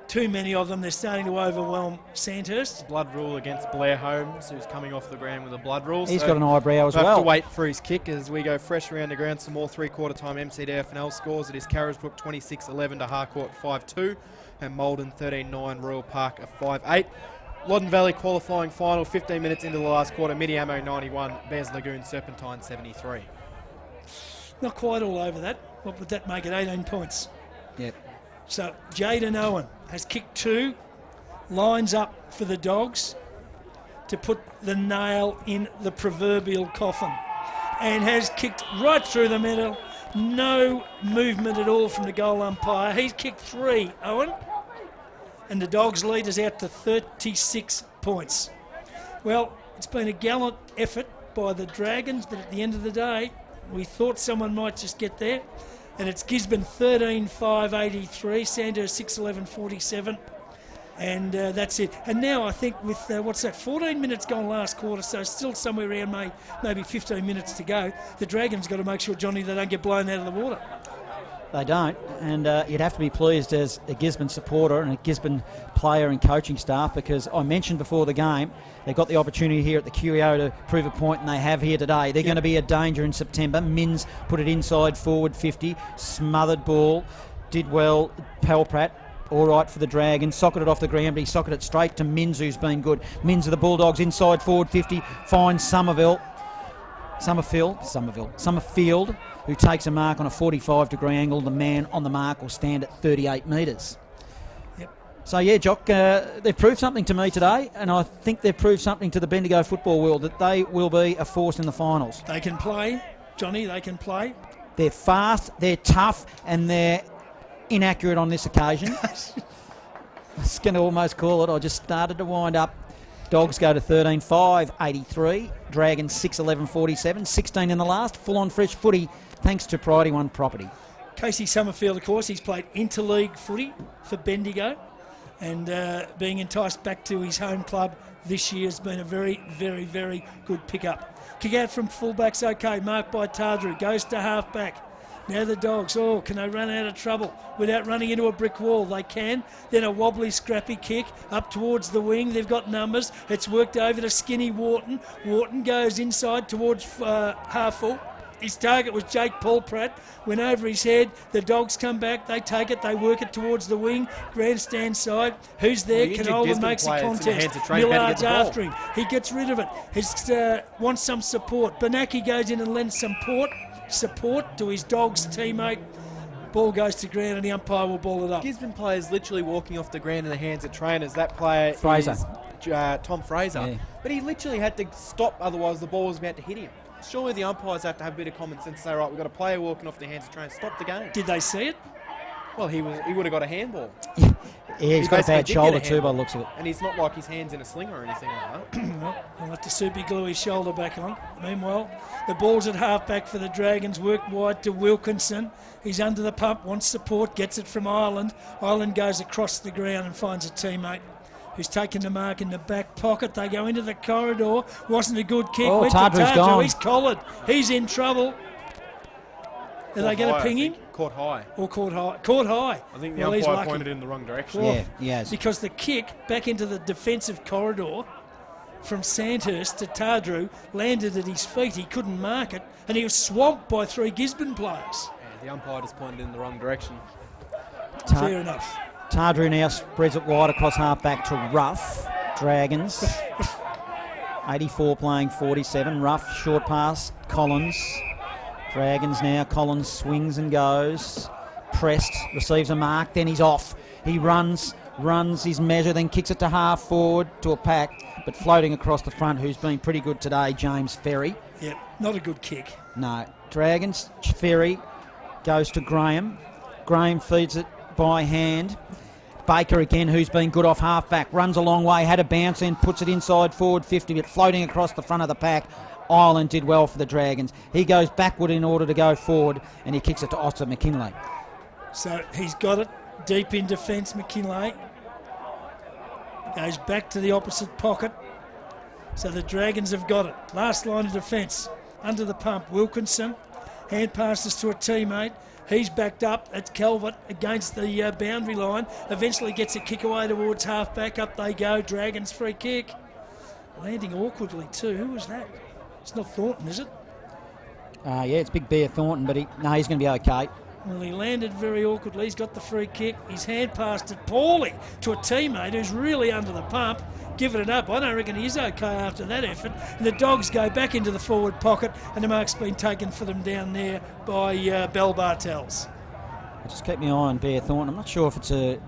too many of them. They're starting to overwhelm Sandhurst. Blood rule against Blair Holmes, who's coming off the ground with a blood rule. He's got an eyebrow as we'll well. have to wait for his kick as we go fresh around the ground. Some more three-quarter time MCDFNL scores. It is Carisbrook 26-11 to Harcourt 5-2 and Maldon 13-9, Royal Park a 5-8. Loddon Valley qualifying final, 15 minutes into the last quarter. Midiamo 91, Bears Lagoon Serpentine 73. Not quite all over that. What would that make it? 18 points. Yep. So Jaden Owen has kicked 2, lines up for the Dogs to put the nail in the proverbial coffin, and has kicked right through the middle. No movement at all from the goal umpire. He's kicked 3, Owen, and the Dogs lead us out to 36 points. Well, it's been a gallant effort by the Dragons, but at the end of the day, we thought someone might just get there. And it's Gisborne 13-5-83, Sandhurst 6-11-47, and that's it. And now I think with, 14 minutes gone last quarter, so still somewhere around maybe 15 minutes to go, the Dragons got to make sure, Johnny, they don't get blown out of the water. They don't, and you'd have to be pleased as a Gisborne supporter and a Gisborne player and coaching staff, because I mentioned before the game they got the opportunity here at the QEO to prove a point, and they have here today. They're going to be a danger in September. Minns put it inside forward 50, smothered ball, did well. Palprat, all right for the Dragons, socketed off the ground, but he socketed it straight to Minns, who's been good. Minns of the Bulldogs inside forward 50, finds Summerfield, who takes a mark on a 45-degree angle. The man on the mark will stand at 38 metres. Yep. So, yeah, Jock, they've proved something to me today, and I think they've proved something to the Bendigo football world, that they will be a force in the finals. They can play, Johnny, they can play. They're fast, they're tough, and they're inaccurate on this occasion. I was going to almost call it. I just started to wind up. Dogs go to 13-5-83. Dragons 6-11-47. 16 in the last. Full-on fresh footy thanks to Priority One Property. Casey Summerfield, of course, he's played interleague footy for Bendigo, and being enticed back to his home club this year has been a very, very, very good pickup. Kick out from fullback's okay, marked by Tardru, goes to half-back. Now the Dogs, can they run out of trouble without running into a brick wall? They can. Then a wobbly, scrappy kick up towards the wing. They've got numbers. It's worked over to skinny Wharton. Wharton goes inside towards half-full. His target was Jake Palprat. Went over his head. The Dogs come back. They take it. They work it towards the wing. Grandstand side. Who's there? Canola makes the contest. Millard's after him. He gets rid of it. He wants some support. Benaki goes in and lends some support to his Dogs teammate. Ball goes to ground and the umpire will ball it up. Gisborne players literally walking off the ground in the hands of trainers. That player Fraser. is Tom Fraser. Yeah. But he literally had to stop, otherwise the ball was about to hit him. Surely the umpires have to have a bit of common sense and say, right, we've got a player walking off the hands of trainers. Stop the game. Did they see it? Well, he would have got a handball. Yeah, he's got a basically bad did shoulder get a too by handball. the looks of it. And he's not like his hand's in a sling or anything like that. Well, I'll have to super glue his shoulder back on. Meanwhile, the ball's at half-back for the Dragons. Work wide to Wilkinson. He's under the pump, wants support, gets it from Ireland. Ireland goes across the ground and finds a teammate who's taken the mark in the back pocket. They go into the corridor. Wasn't a good kick. Oh, Went to Tardru's Tardru. gone. He's collared. He's in trouble. Are they going to ping him? Caught high. Or caught high? Caught high. I think the Well, he's umpire lucky. pointed in the wrong direction. Yeah, he has. Because the kick back into the defensive corridor from Sandhurst to Tardru landed at his feet. He couldn't mark it, and he was swamped by 3 Gisborne players. Yeah, the umpire just pointed in the wrong direction. Fair enough. Tardru now spreads it wide across half-back to Ruff. Dragons. 84 playing 47. Ruff, short pass. Collins. Dragons now. Collins swings and goes. Pressed. Receives a mark. Then he's off. He runs his measure, then kicks it to half forward to a pack. But floating across the front, who's been pretty good today, James Ferry. Yep, not a good kick. No. Dragons. Ferry goes to Graham. Graham feeds it by hand. Baker again, who's been good off half-back, runs a long way, had a bounce in, puts it inside forward 50, but floating across the front of the pack. Ireland did well for the Dragons. He goes backward in order to go forward, and he kicks it to Oscar McKinley. So he's got it deep in defence, McKinley. Goes back to the opposite pocket. So the Dragons have got it. Last line of defence. Under the pump, Wilkinson. Hand passes to a teammate. He's backed up. That's Calvert against the boundary line. Eventually gets a kick away towards half-back. Up they go. Dragons free kick. Landing awkwardly too. Who was that? It's not Thornton, is it? Yeah, it's Big Bear Thornton, but he's going to be okay. Well, he landed very awkwardly. He's got the free kick. His hand passed it poorly to a teammate who's really under the pump, giving it up. I don't reckon he's okay after that effort. And the Dogs go back into the forward pocket, and the mark's been taken for them down there by Bell Bartels. I just keep my eye on Bear Thornton. I'm not sure if it's a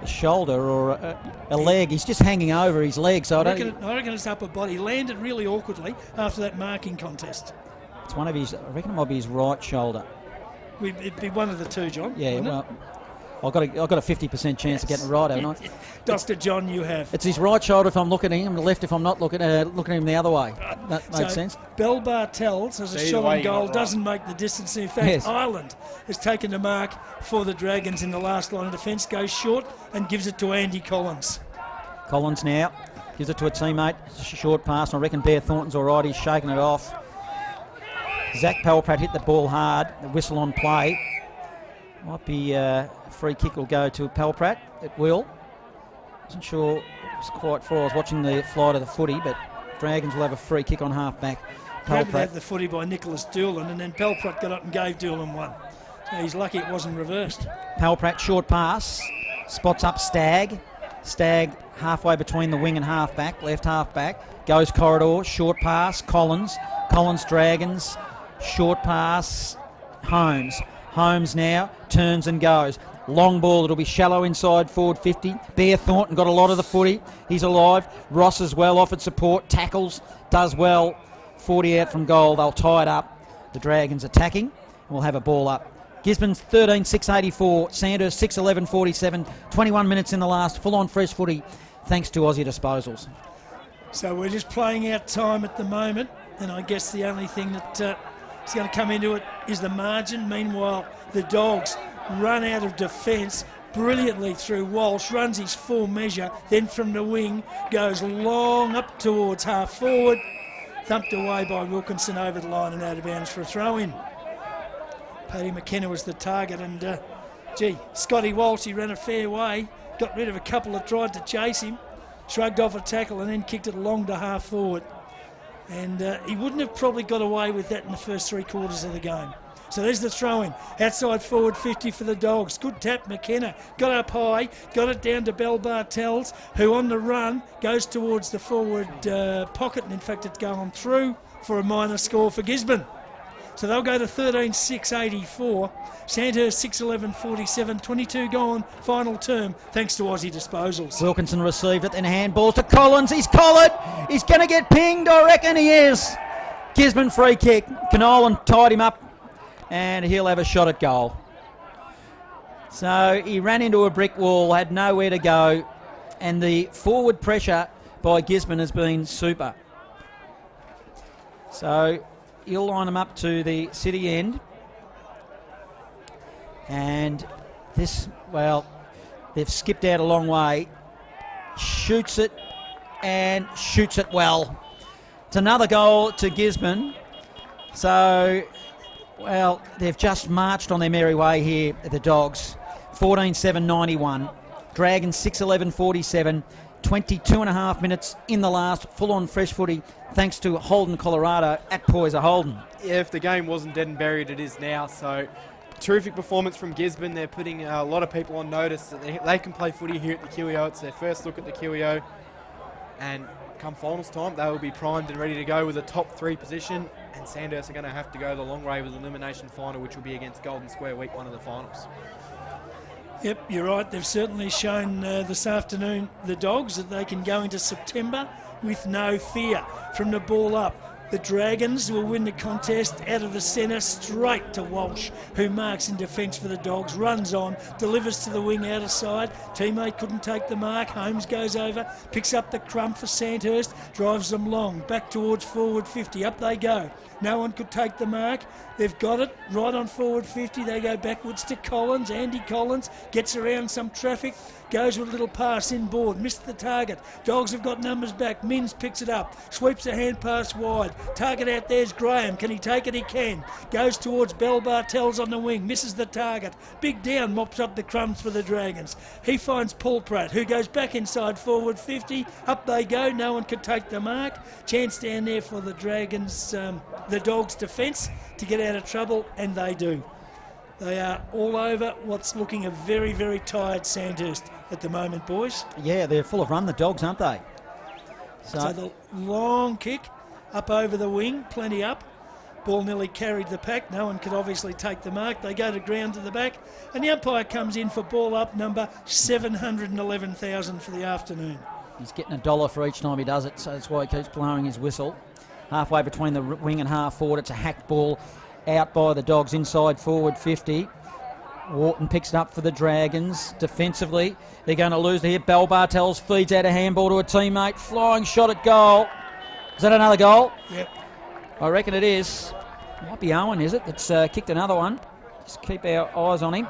shoulder or a leg. He's just hanging over his leg, so I reckon it's upper body. He landed really awkwardly after that marking contest. It's one of his. I reckon it might be his right shoulder. It'd be one of the two, John. Yeah, well, I've got a 50% chance of getting it right, haven't I? Dr. John, you have. It's his right shoulder if I'm looking at him, the left if I'm not looking at him the other way. That makes sense. Bell Bartels has a shot on goal, doesn't make the distance. In fact, yes. Ireland has taken the mark for the Dragons in the last line of defence, goes short and gives it to Andy Collins. Collins now gives it to a teammate. It's a short pass, and I reckon Bear Thornton's all right. He's shaking it off. Zach Pelprat hit the ball hard. The whistle on play. Might be a free kick will go to Pelprat. It will. Wasn't sure it was quite for. I was watching the flight of the footy, but Dragons will have a free kick on half-back. Pelprat had the footy by Nicholas Doolan, and then Pelprat got up and gave Doolan one. So he's lucky it wasn't reversed. Pelprat short pass. Spots up Stagg. Stagg halfway between the wing and half-back, left half-back. Goes corridor, short pass, Collins. Collins, Dragons. Short pass, Holmes. Holmes now turns and goes. Long ball, it'll be shallow inside forward 50. Bear Thornton got a lot of the footy. He's alive. Ross as well, offered support, tackles, does well. 40 out from goal, they'll tie it up. The Dragons attacking, and we'll have a ball up. Gisborne's 13-6-84, Sandhurst 6-11-47. 21 minutes in the last, full-on fresh footy, thanks to Aussie Disposals. So we're just playing out time at the moment, and I guess the only thing that is going to come into it is the margin. Meanwhile, the Dogs run out of defence brilliantly through Walsh, runs his full measure, then from the wing goes long up towards half forward, thumped away by Wilkinson over the line and out of bounds for a throw-in. Paddy McKenna was the target, and Scotty Walsh, he ran a fair way, got rid of a couple that tried to chase him, shrugged off a tackle and then kicked it long to half forward. And he wouldn't have probably got away with that in the first 3 quarters of the game. So there's the throw-in. Outside forward 50 for the Dogs. Good tap, McKenna. Got up high, got it down to Bell Bartels, who on the run goes towards the forward pocket. And in fact, it's going through for a minor score for Gisborne. So they'll go to 13-6-84. Sandhurst 6-11-47. 22 gone, final term, thanks to Aussie Disposals. Wilkinson received it, then handball to Collins. He's collared. He's going to get pinged, I reckon he is. Gisborne free kick. Canolan tied him up, and he'll have a shot at goal. So he ran into a brick wall, had nowhere to go, and the forward pressure by Gisborne has been super. So he'll line them up to the city end. And this, well, they've skipped out a long way. Shoots it and shoots it well. It's another goal to Gisborne. So, well, they've just marched on their merry way here at the Dogs. 14-7-91. Dragons 6-11-47. 22 and a half minutes in the last, full-on fresh footy, thanks to Holden, Colorado, at Poyser Holden. Yeah, if the game wasn't dead and buried, it is now. So, terrific performance from Gisborne. They're putting a lot of people on notice that they can play footy here at the QEO. It's their first look at the QEO. And come finals time, they will be primed and ready to go with a top 3 position. And Sandhurst are going to have to go the long way with the elimination final, which will be against Golden Square week 1 of the finals. Yep, you're right. They've certainly shown this afternoon, the Dogs, that they can go into September with no fear. From the ball up, the Dragons will win the contest out of the centre straight to Walsh, who marks in defence for the Dogs, runs on, delivers to the wing outer side. Teammate couldn't take the mark. Holmes goes over, picks up the crumb for Sandhurst, drives them long, back towards forward 50. Up they go. No one could take the mark. They've got it right on forward 50. They go backwards to Collins. Andy Collins gets around some traffic, Goes with a little pass inboard. Missed the target. Dogs have got numbers back. Mins picks it up. Sweeps a hand pass wide. Target out there's Graham. Can he take it? He can. Goes towards Bell Bartels on the wing. Misses the target. Big down mops up the crumbs for the Dragons. He finds Paul Pratt, who goes back inside forward 50. Up they go. No one could take the mark. Chance down there for the Dragons, the Dogs' defence to get out of trouble, and they do. They are all over what's looking a very, very tired Sandhurst at the moment, boys. Yeah, they're full of run, the Dogs, aren't they? So the long kick up over the wing, plenty up. Ball nearly carried the pack. No one could obviously take the mark. They go to ground to the back, and the umpire comes in for ball up number 711,000 for the afternoon. He's getting $1 for each time he does it, so that's why he keeps blowing his whistle. Halfway between the wing and half forward, it's a hacked ball out by the Dogs inside forward 50. Wharton picks it up for the Dragons. Defensively, they're going to lose here. Bell Bartels feeds out a handball to a teammate. Flying shot at goal. Is that another goal? Yep. I reckon it is. Might be Owen, is it? That's kicked another one. Just keep our eyes on him.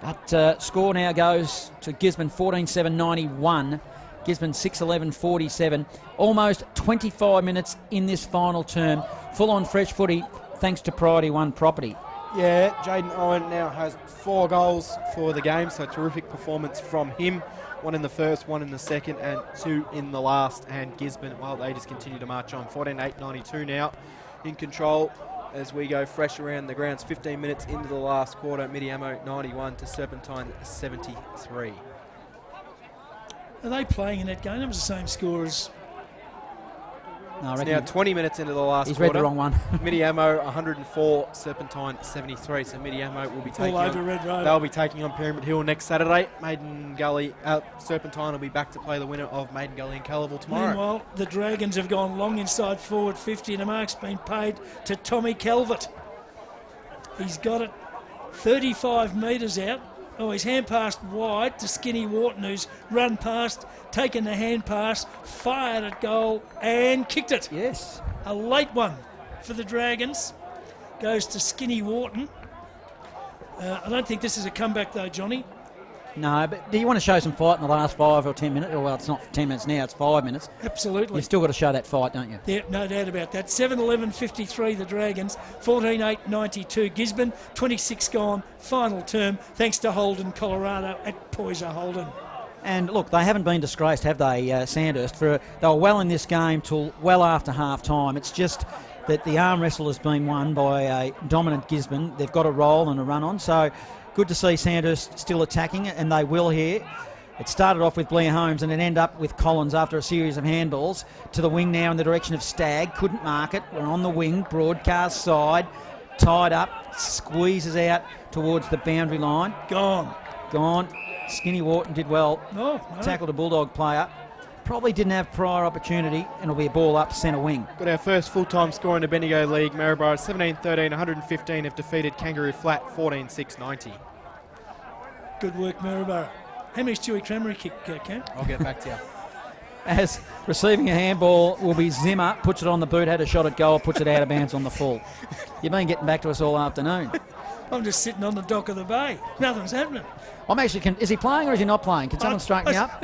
But score now goes to Gisborne 14-7-91. Gisborne 6-11-47. Almost 25 minutes in this final term. Full on fresh footy thanks to Priority One Property. Yeah, Jaden Owen now has 4 goals for the game, so terrific performance from him. 1 in the first, 1 in the second, and 2 in the last. And Gisborne, well, they just continue to march on. 14-8-92 now in control as we go fresh around the grounds. 15 minutes into the last quarter. Midiamo 91 to Serpentine 73. Are they playing in that game? It was the same score as... No, I It's reckon now 20 minutes into the last he's quarter. read the wrong one. Midiamo 104, Serpentine 73. So Midiamo will be taking all over Red Road. They'll be taking on Pyramid Hill next Saturday. Maiden Gully, Serpentine will be back to play the winner of Maiden Gully and Callawville tomorrow. Meanwhile, the Dragons have gone long inside forward 50, and a mark's been paid to Tommy Calvert. He's got it 35 metres out. Oh, he's hand passed wide to Skinny Wharton, who's run past, taken the hand pass, fired at goal and kicked it. Yes. A late one for the Dragons. Goes to Skinny Wharton. I don't think this is a comeback though, Johnny. No, but do you want to show some fight in the last 5 or 10 minutes? Well, it's not 10 minutes now, it's 5 minutes. Absolutely. You've still got to show that fight, don't you? Yeah, no doubt about that. 7-11-53 the Dragons, 14-8-92 Gisborne, 26 gone, final term, thanks to Holden, Colorado at Poyser Holden. And look, they haven't been disgraced, have they, Sandhurst? They were well in this game till well after half time. It's just that the arm wrestle has been won by a dominant Gisborne. They've got a roll and a run on, so good to see Sandhurst still attacking it, and they will here. It started off with Blair Holmes and it ended up with Collins after a series of handballs to the wing now in the direction of Stagg. Couldn't mark it. We're on the wing, broadcast side, tied up, squeezes out towards the boundary line. Gone. Skinny Wharton did well. No. Tackled a Bulldog player. Probably didn't have prior opportunity, and it'll be a ball up centre wing. Got our first full-time score in the Bendigo League. Maryborough 17-13, 115 have defeated Kangaroo Flat 14-6-90. Good work, Maryborough. How many Stewie Cranberry kick, Cam? I'll get back to you. As receiving a handball will be Zimmer, puts it on the boot, had a shot at goal, puts it out of bounds on the full. You've been getting back to us all afternoon. I'm just sitting on the dock of the bay. Nothing's happening. I'm actually. Is he playing or is he not playing? Can someone straighten me up?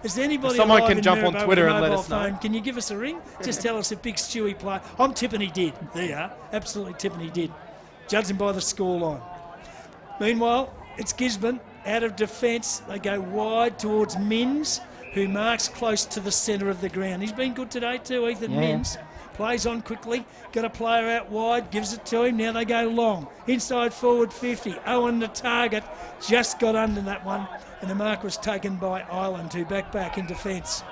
Is anybody Someone alive can in jump on Maryborough Twitter with a and let mobile us know. phone? Can you give us a ring? Just tell us if Big Stewie played. I'm tipping he did. There you are. Absolutely tipping he did. Judging by the scoreline. Meanwhile, it's Gisborne out of defence. They go wide towards Mins, who marks close to the centre of the ground. He's been good today too, Ethan Mins. Plays on quickly, got a player out wide, gives it to him. Now they go long. Inside forward 50. Owen the target. Just got under that one. And the mark was taken by Ireland, who back in defence.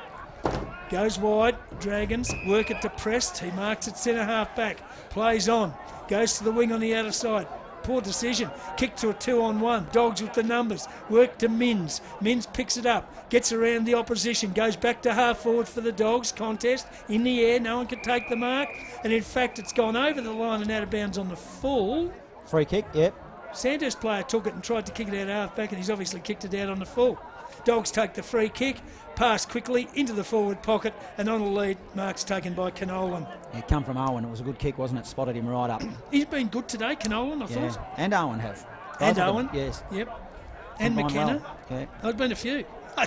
Goes wide. Dragons work it to Prest. He marks it centre half back. Plays on. Goes to the wing on the outer side. Poor decision. Kick to a 2-on-1. Dogs with the numbers. Work to Mins. Mins picks it up. Gets around the opposition. Goes back to half forward for the Dogs. Contest in the air. No one can take the mark. And in fact, it's gone over the line and out of bounds on the full. Free kick, yep. Sandhurst player took it and tried to kick it out half back, and he's obviously kicked it out on the full. Dogs take the free kick. Pass quickly into the forward pocket, and on the lead, marks taken by Canolan. It come from Owen. It was a good kick, wasn't it? Spotted him right up. He's been good today, Canolan, I thought. And Owen have. And Both of them, Owen. yes. Yep. And combined McKenna. well. Yeah. There's been a few. I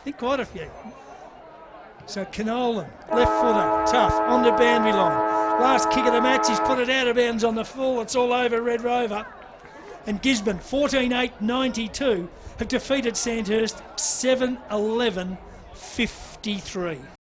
think quite a few. So Canolan, left footer, tough, on the boundary line. Last kick of the match, he's put it out of bounds on the full. It's all over Red Rover. And Gisborne, 14-8-92, have defeated Sandhurst 7-11-53.